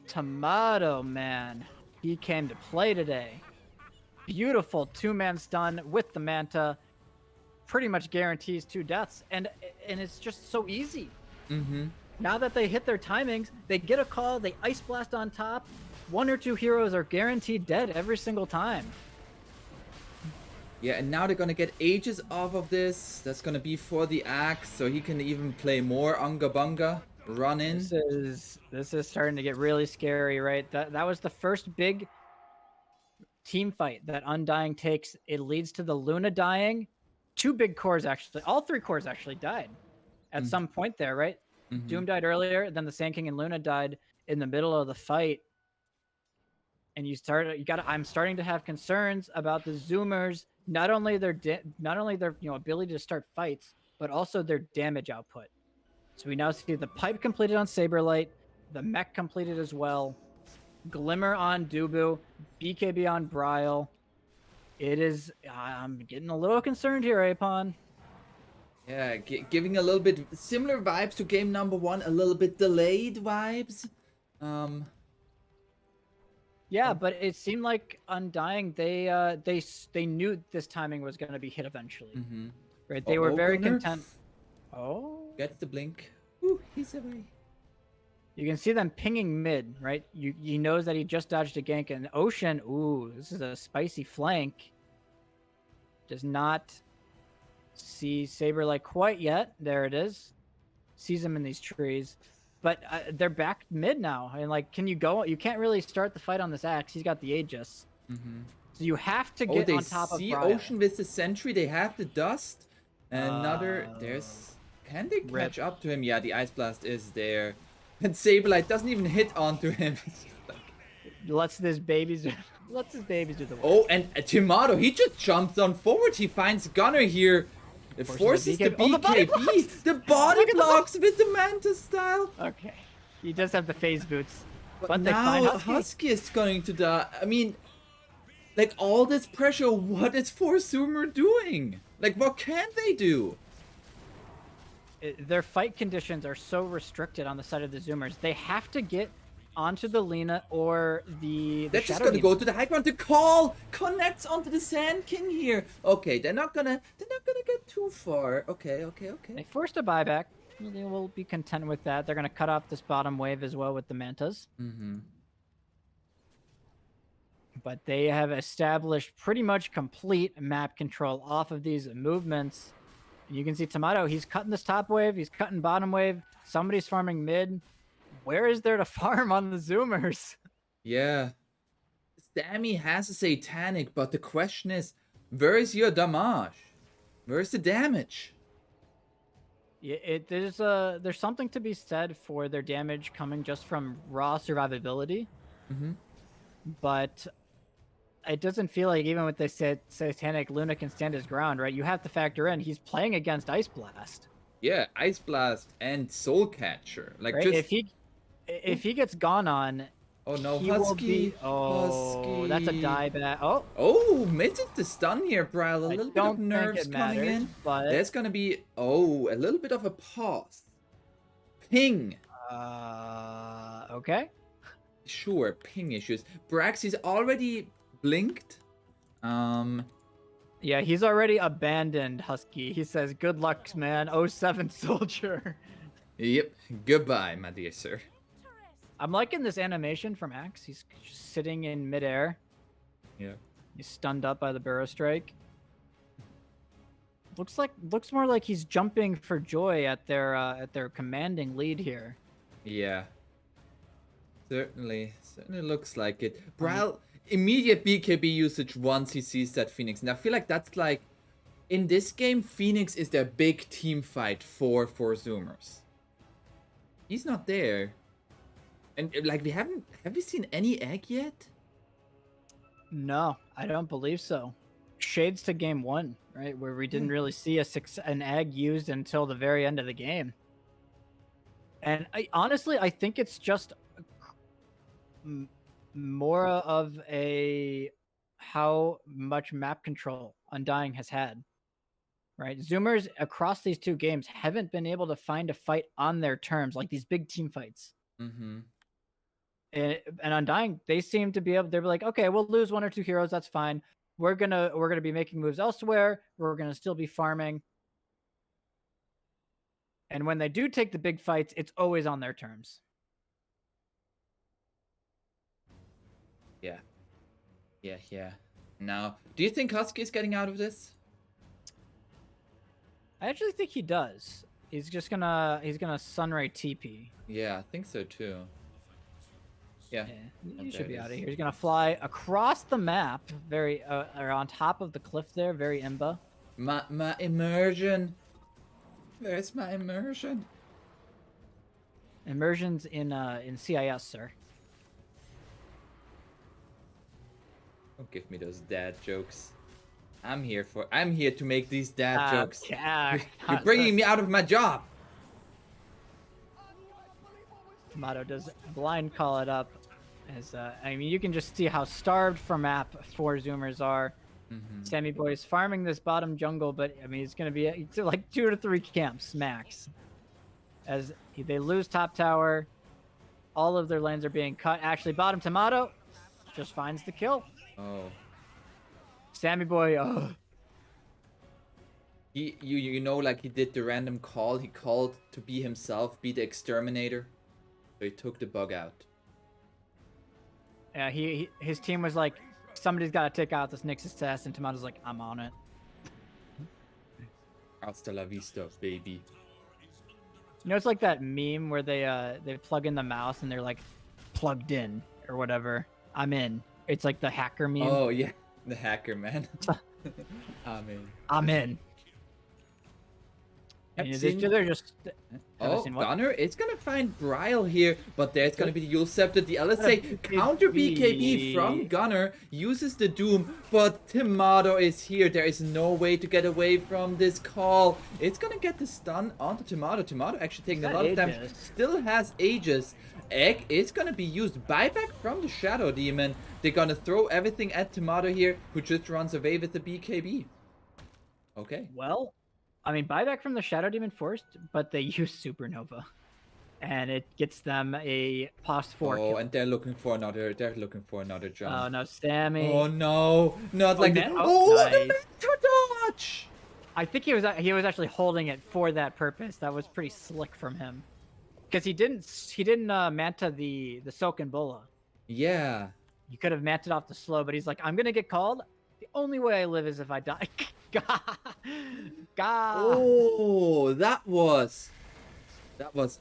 Timado, man. He came to play today. Beautiful 2-man stun with the Manta. Pretty much guarantees 2 deaths, and it's just so easy. Mm-hmm. Now that they hit their timings, they get a call, they Ice Blast on top. 1 or 2 heroes are guaranteed dead every single time. Yeah, and now they're gonna get Aegis off of this. That's gonna be for the axe, so he can even play more Unga Bunga. Run in. This is starting to get really scary, right? That was the first big team fight that Undying takes. It leads to the Luna dying. 2 big cores actually, all 3 cores actually died at some point there, right? Mm-hmm. Doom died earlier, then the Sand King and Luna died in the middle of the fight. And I'm starting to have concerns about the Zoomers, not only their ability to start fights, but also their damage output. So we now see the pipe completed on Saberlight, the mech completed as well, Glimmer on Dubu, BKB on Bryle. It is, I'm getting a little concerned here, Apon. Yeah, giving a little bit similar vibes to game number 1, a little bit delayed vibes. Yeah, but it seemed like Undying, they knew this timing was going to be hit eventually. Mm-hmm. Right? They were very Gunner. content. Oh. Gets the blink. Ooh, he's away. You can see them pinging mid, right? He knows that he just dodged a gank, and Ocean, ooh, this is a spicy flank. Does not see Saberlight quite yet. There it is. Sees him in these trees. But they're back mid now. And like, can you go? You can't really start the fight on this axe. He's got the Aegis. Mm-hmm. So you have to get on top of they see Bryle. Ocean with the Sentry. They have the Dust. Another, can they catch up to him? Yeah, the Ice Blast is there. And Saberlight doesn't even hit onto him. Lets his babies do the work. Oh, and Timado, he just jumps on forward. He finds Gunner here. It forces the BKB. The body blocks with the Manta style. Okay. He does have the phase boots. But they find Husky is going to die. I mean, like, all this pressure, what is 4Zoomer doing? Like, what can they do? Their fight conditions are so restricted on the side of the Zoomers. They have to get onto the Lena or the They're just gonna go to the high ground. The call connects onto the Sand King here. Okay, they're not gonna get too far. Okay. They forced a buyback. They will be content with that. They're going to cut off this bottom wave as well with the mantas. Mm-hmm. But they have established pretty much complete map control off of these movements. And you can see Tomato, he's cutting this top wave, he's cutting bottom wave. Somebody's farming mid. Where is there to farm on the Zoomers? Yeah. Sammy has a satanic, but the question is, where is your damage? Where's the damage? Yeah, there's something to be said for their damage coming just from raw survivability. Mm-hmm. But it doesn't feel like even with the satanic, Luna can stand his ground, right? You have to factor in he's playing against Ice Blast. Yeah, Ice Blast and Soul Catcher. Like right? just If he gets gone on, oh no, he Husky. will be, Husky. that's a dieback. Oh, Oh, misses the stun here, Brile. A little bit of don't think nerves it coming matters, in. but There's gonna be a little bit of a pause. Ping. okay. Sure, ping issues. Brax is already blinked. Yeah, he's already abandoned Husky. He says, "Good luck, man. 07 soldier." Yep. Goodbye, my dear sir. I'm liking this animation from Axe. He's just sitting in midair. Yeah. He's stunned up by the Burrow Strike. Looks more like he's jumping for joy at their commanding lead here. Yeah. Certainly looks like it. Brile, immediate BKB usage once he sees that Phoenix. And I feel like that's like, in this game, Phoenix is their big team fight for 4Zoomers. He's not there. And like, have we seen any egg yet? No, I don't believe so. Shades to game 1, right? Where we didn't really see an egg used until the very end of the game. And honestly, I think it's just more of how much map control Undying has had, right? Zoomers across these two games haven't been able to find a fight on their terms, like these big team fights. Mm-hmm. And Undying, they seem to be able. They're like, okay, we'll lose 1 or 2 heroes. That's fine. We're gonna be making moves elsewhere. We're gonna still be farming. And when they do take the big fights, it's always on their terms. Yeah. Now, do you think Husky is getting out of this? I actually think he does. He's gonna Sunray TP. Yeah, I think so too. Yeah. He should be out of here. He's gonna fly across the map, or on top of the cliff there, very Imba. My immersion. Where's my immersion? Immersion's in CIS, sir. Don't give me those dad jokes. I'm here to make these dad jokes. Yeah, You're bringing me out of my job. Tomato does blind call it up. As I mean, you can just see how starved for map 4Zoomers are. Mm-hmm. Sammy Boy is farming this bottom jungle, but I mean, it's gonna be like 2 to 3 camps max. As they lose top tower, all of their lanes are being cut. Actually, bottom Tomato just finds the kill. Oh. Sammy Boy, You know, like he did the random call. He called to be himself, be the exterminator. So he took the bug out. Yeah, his team was like, somebody's got to take out this Nyx assassin. Tomato's like, I'm on it. Hasta la vista, baby. You know, it's like that meme where they plug in the mouse and they're like, plugged in or whatever. I'm in. It's like the hacker meme. Oh yeah, the hacker man. I'm in. And they're just. Oh, Gunner, it's gonna find Brile here, but there's gonna be the Yule Scepter. The LSA counter BKB from Gunner uses the Doom, but Tomato is here. There is no way to get away from this call. It's gonna get the stun onto Tomato. Tomato actually taking a lot of damage. Still has Aegis. Egg is gonna be used. Buyback from the Shadow Demon. They're gonna throw everything at Tomato here, who just runs away with the BKB. Okay. Well, I mean, buyback from the Shadow Demon first, but they use Supernova, and it gets them a post 4 kill. And they're looking for another. They're looking for another jump. Oh no, Sammy! Oh no, not like that. Oh, Oh, nice. the Manta dodge! I think he was actually holding it for that purpose. That was pretty slick from him, because he didn't manta the Silken Bola. Yeah. He could have manted off the slow, but he's like, I'm gonna get called. The only way I live is if I die. Gah. Oh, that was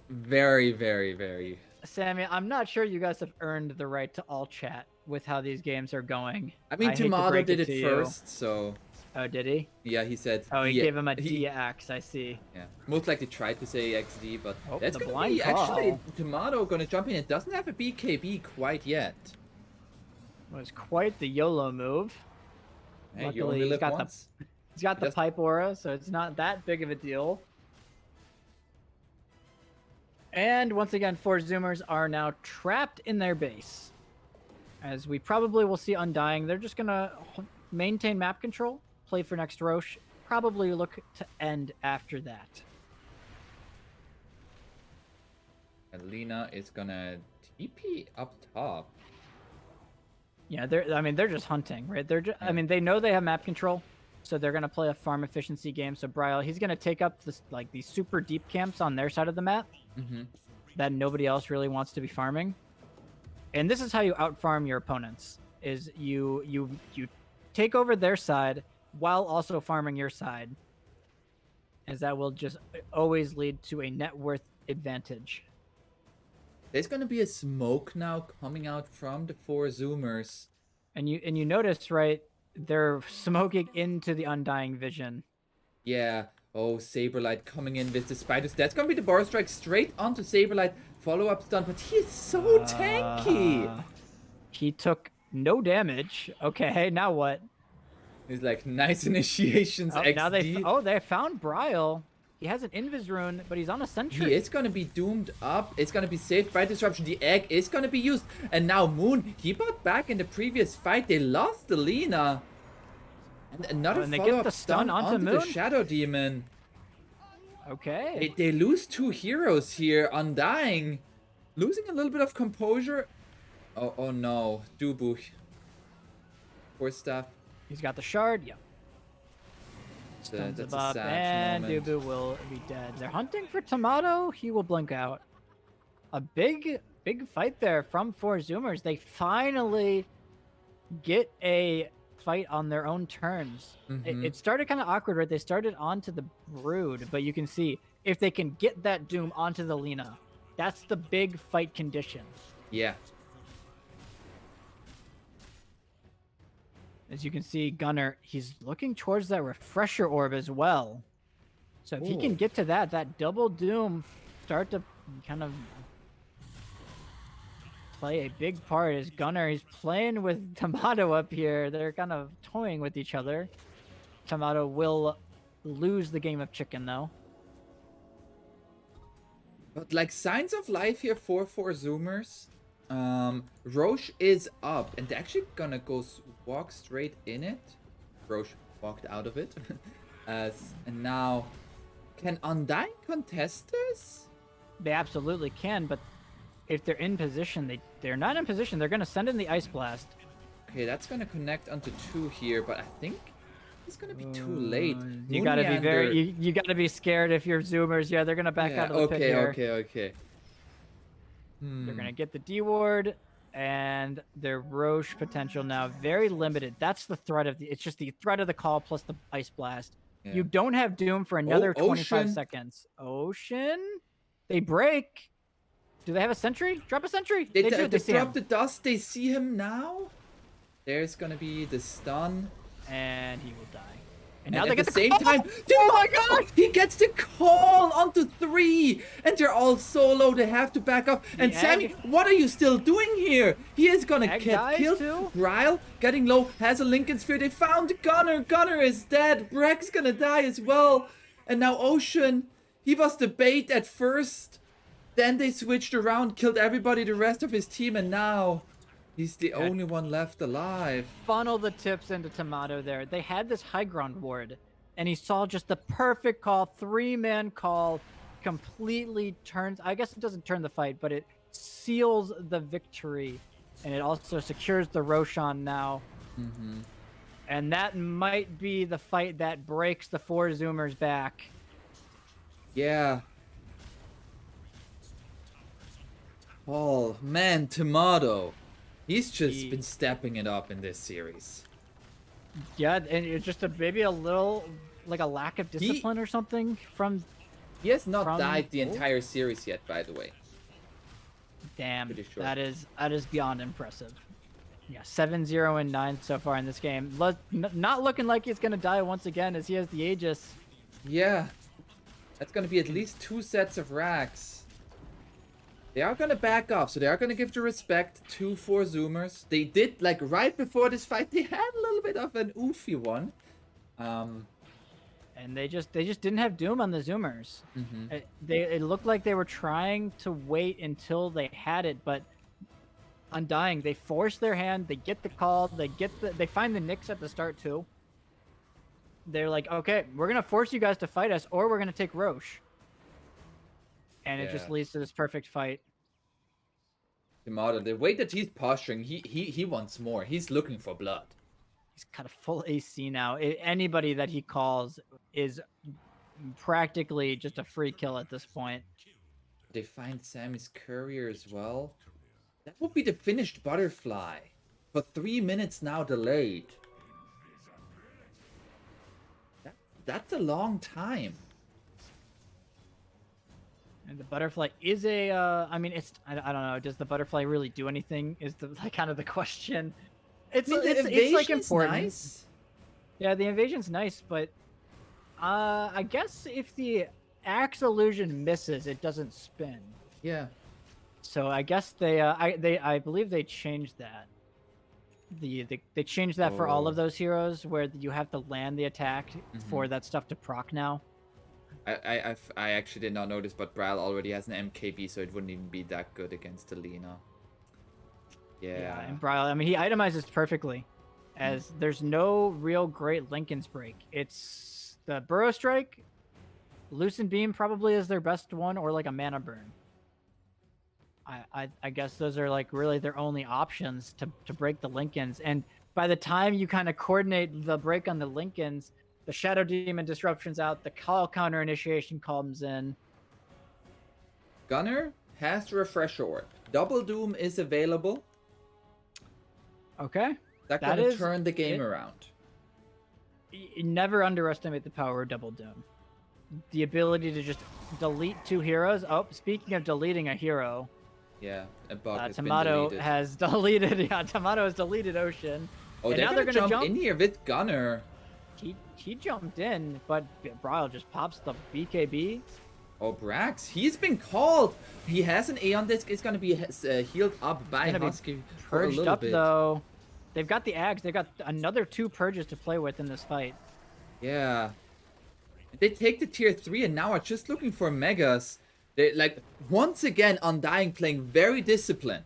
very, very, very. Sammy, I'm not sure you guys have earned the right to all chat with how these games are going. I mean, hate to Tomato break did it it to you. first, so Oh, did he? yeah, he said. Oh, he gave him a he- DX. I see. Yeah, most likely tried to say XD, but Oh, that's the gonna blind be actually call. Tomato gonna jump in. It doesn't have a BKB quite yet. Was quite the YOLO move. Hey, you Luckily, only live got once. He's got the Just- pipe aura, so it's not that big of a deal. And once again, 4Zoomers are now trapped in their base. As we probably will see Undying, they're just gonna maintain map control, play for next Roche, probably look to end after that. And Lena is gonna TP up top. Yeah, they're just hunting, right? Yeah. I mean, they know they have map control, so they're gonna play a farm efficiency game. So Bryle, he's gonna take up this these super deep camps on their side of the map Mm-hmm. that nobody else really wants to be farming. And this is how you outfarm your opponents: is you take over their side while also farming your side, as that will just always lead to a net worth advantage. There's gonna be a smoke now coming out from the 4Zoomers. And you notice, right? They're smoking into the Undying vision. Yeah. Oh, Saberlight coming in with the spiders. That's gonna be the bar strike straight onto Saberlight. Follow-up stun, but he is so tanky. He took no damage. Okay, now what? He's like, nice initiations, Oh, XD. now they found Bryle. He has an Invis rune, but he's on a sentry. He is gonna be doomed up. It's gonna be saved by disruption. The egg is gonna be used. And now Moon, he bought back in the previous fight. They lost the Lena. And another and they get follow-up the stun onto the Moon? Shadow Demon. Okay. They lose two heroes here. Undying. Losing a little bit of composure. Oh no. Dubu. Poor stuff. He's got the shard. Yep. Stuns That's him a up, sad and moment. Dubu will be dead. They're hunting for Tomato. He will blink out. A big fight there from 4Zoomers. They finally get a fight on their own terms. Mhm. It started kind of awkward, right? They started onto the Brood, but you can see if they can get that Doom onto the Lena, that's the big fight condition. Yeah. As you can see, Gunner, he's looking towards that refresher orb as well. So if he can Ooh. get to that double Doom start to kind of play a big part as Gunner, he's playing with Tomato up here. They're kind of toying with each other. Tomato will lose the game of chicken though. But like signs of life here for 4Zoomers. Roche is up and they're actually gonna go walk straight in it. Roche walked out of it. And now, can Undying contest this? They absolutely can, but if they're in position, they're not in position. They're gonna send in the Ice Blast. Okay, that's gonna connect onto 2 here, but I think it's gonna be too late. You gotta be Moonmeander- you gotta be scared if you're Zoomers. Yeah, they're gonna back Yeah, out of the pit here. okay. They're gonna get the D ward, and their Roche potential now very limited. That's the threat of it's just the threat of the call plus the Ice Blast. Yeah. You don't have Doom for another 25 Ocean. seconds. Ocean, they break. Do they have a sentry? Drop a sentry. They, do. They see drop him. the dust. They see him now. There's gonna be the stun. And he will die. And And now they at get the same call! time, oh my god, he gets the call onto 3, and they're all so low they have to back up. And The Sammy, egg- what are you still doing here? He is gonna Egg get dies killed. too? Bryle getting low, has a Lincoln Sphere. They found Gunner. Gunner is dead. Breck's gonna die as well. And now Ocean, he was the bait at first. Then they switched around, killed everybody, the rest of his team, and now he's the only one left alive. Funnel the tips into Tomato there. They had this high ground ward, and he saw just the perfect call, 3-man call, completely turns. I guess it doesn't turn the fight, but it seals the victory, and it also secures the Roshan now. And that might be the fight that breaks the 4Zoomers back. Yeah. Oh, man, Tomato. He's just been stepping it up in this series. Yeah, and it's just maybe a little, like a lack of discipline or something from... He has not died the entire series yet, by the way. Damn, Sure. that is beyond impressive. Yeah, 7-0 and 9 so far in this game. Not looking like he's going to die once again as he has the Aegis. Yeah. That's going to be at least 2 sets of racks. They are going to back off, so they are going to give the respect to 4Zoomers. They did, like, right before this fight, they had a little bit of an oofy one. And they just didn't have Doom on the Zoomers. Mm-hmm. It looked like they were trying to wait until they had it, but Undying, they force their hand, they get the call, they find the Nyx at the start too. They're like, okay, we're gonna force you guys to fight us, or we're gonna take Roche. And it just leads to this perfect fight. Tomato, the way that he's posturing, he wants more. He's looking for blood. He's got a full AC now. Anybody that he calls is practically just a free kill at this point. They find Sammy's courier as well. That would be the finished butterfly. For 3 minutes now delayed. That's a long time. And the butterfly is a, I mean, I don't know. Does the butterfly really do anything? Is kind of the question. It's like important. Nice. Yeah, the invasion's nice, but I guess if the axe illusion misses, it doesn't spin. Yeah. So I guess I believe they changed that. They changed that for all of those heroes where you have to land the attack for that stuff to proc now. I actually did not notice, but Braille already has an MKB, so it wouldn't even be that good against Alina. Yeah, and Braille, I mean, he itemizes perfectly, as there's no real great Lincoln's break. It's the Burrow Strike, Lucent Beam probably is their best one, or like a Mana Burn. I guess those are like really their only options to break the Lincolns. And by the time you kind of coordinate the break on the Lincolns, the Shadow Demon disruption's out, the call counter initiation comes in. Gunner has the Refresh Orb. Double Doom is available. Okay. That's gonna turn the game around. You never underestimate the power of Double Doom. The ability to just delete 2 heroes. Oh, speaking of deleting a hero. Yeah, a bug has Tomato been deleted. has deleted. Yeah, Tomato has deleted Ocean. Oh, and now they're gonna jump in here with Gunner. He jumped in, but Braille just pops the BKB. Oh, Brax, he's been called. He has an Aeon Disc. It's gonna be healed up by Husky for a purged little up bit. though. They've got the Ags. They've got another 2 purges to play with in this fight. Yeah. They take the tier 3 and now are just looking for Megas. They like once again Undying playing very disciplined.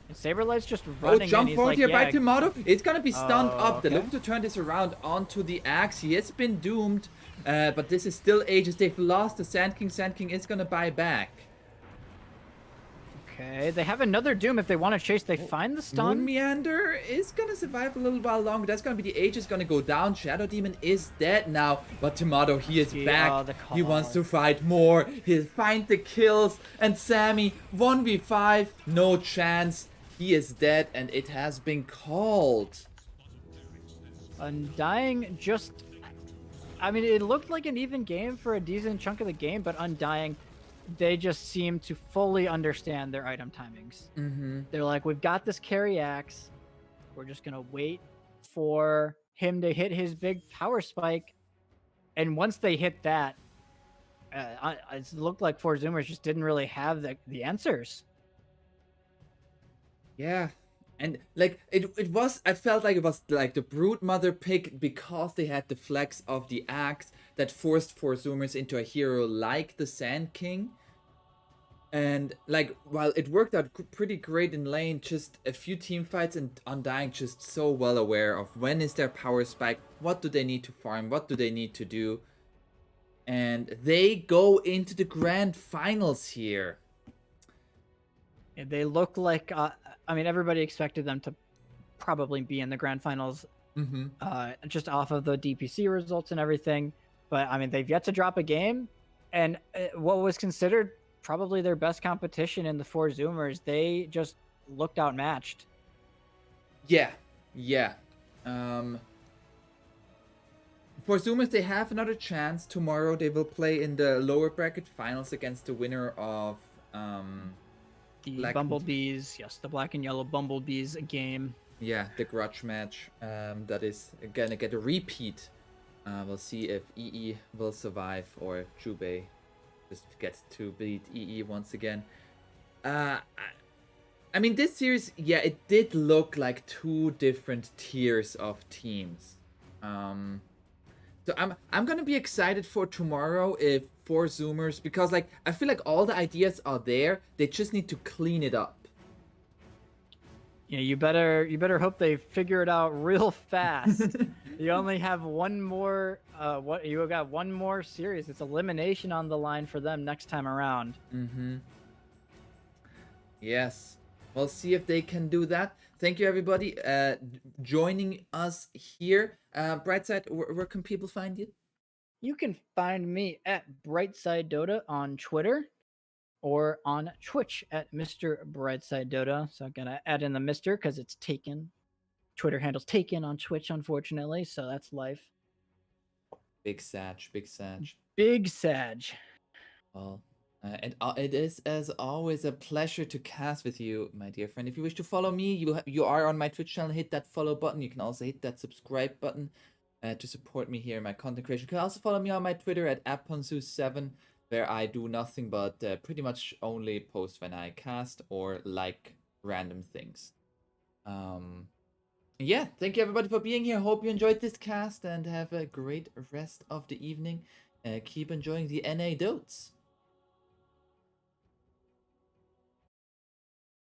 And Saberlight's just running. Oh, jump forward here by yeah. Tomato. It's gonna be stunned up. Okay. They look to turn this around onto the Axe. He has been doomed, but this is still Aegis. They've lost the Sand King. Sand King is gonna buy back. Okay, they have another Doom if they want to chase. They find the stun. Moon Meander is gonna survive a little while longer. That's gonna be the Aegis gonna go down. Shadow Demon is dead now, but Tomato, he is back. He wants to fight more. He'll find the kills, and Sammy 1v5, no chance. He is dead, and it has been called. Undying just, I mean, it looked like an even game for a decent chunk of the game, but Undying, they just seem to fully understand their item timings. They're like, we've got this carry axe. We're just going to wait for him to hit his big power spike. And once they hit that, it looked like 4Zoomers just didn't really have the answers. Yeah. And like it was, I felt like it was like the Brood Mother pick because they had the flex of the axe that forced 4Zoomers into a hero like the Sand King. And like while it worked out pretty great in lane, just a few team fights and Undying just so well aware of when is their power spike, what do they need to farm, what do they need to do. And they go into the grand finals here. They look like, I mean, everybody expected them to probably be in the grand finals just off of the DPC results and everything. But I mean, they've yet to drop a game, and what was considered probably their best competition in the 4Zoomers, they just looked outmatched. Yeah, yeah. For Zoomers, they have another chance. Tomorrow they will play in the lower bracket finals against the winner of the Black Bumblebees. Yes, the black and yellow Bumblebees game. Yeah, the grudge match. That is gonna get a repeat. We'll see if EE will survive or if Jubei just gets to beat EE once again. I mean, this series, yeah, it did look like two different tiers of teams. So I'm gonna be excited for tomorrow if 4Zoomers, because like I feel like all the ideas are there. They just need to clean it up. Yeah, you better hope they figure it out real fast. You only have one more you got one more series. It's elimination on the line for them next time around. Yes. We'll see if they can do that. Thank you, everybody, joining us here. Brightside, where can people find you? You can find me at Brightside Dota on Twitter or on Twitch at Mr. Brightside Dota. So I'm gonna add in the Mr. because it's taken. Twitter handle's taken on Twitch, unfortunately. So that's life. Big Sag, Big Sag. Big Sag. Well, and it is, as always, a pleasure to cast with you, my dear friend. If you wish to follow me, you are on my Twitch channel. Hit that follow button. You can also hit that subscribe button to support me here in my content creation. You can also follow me on my Twitter at aponzeus7, where I do nothing but pretty much only post when I cast or like random things. Yeah, thank you everybody for being here. Hope you enjoyed this cast and have a great rest of the evening. Keep enjoying the NA Dotes.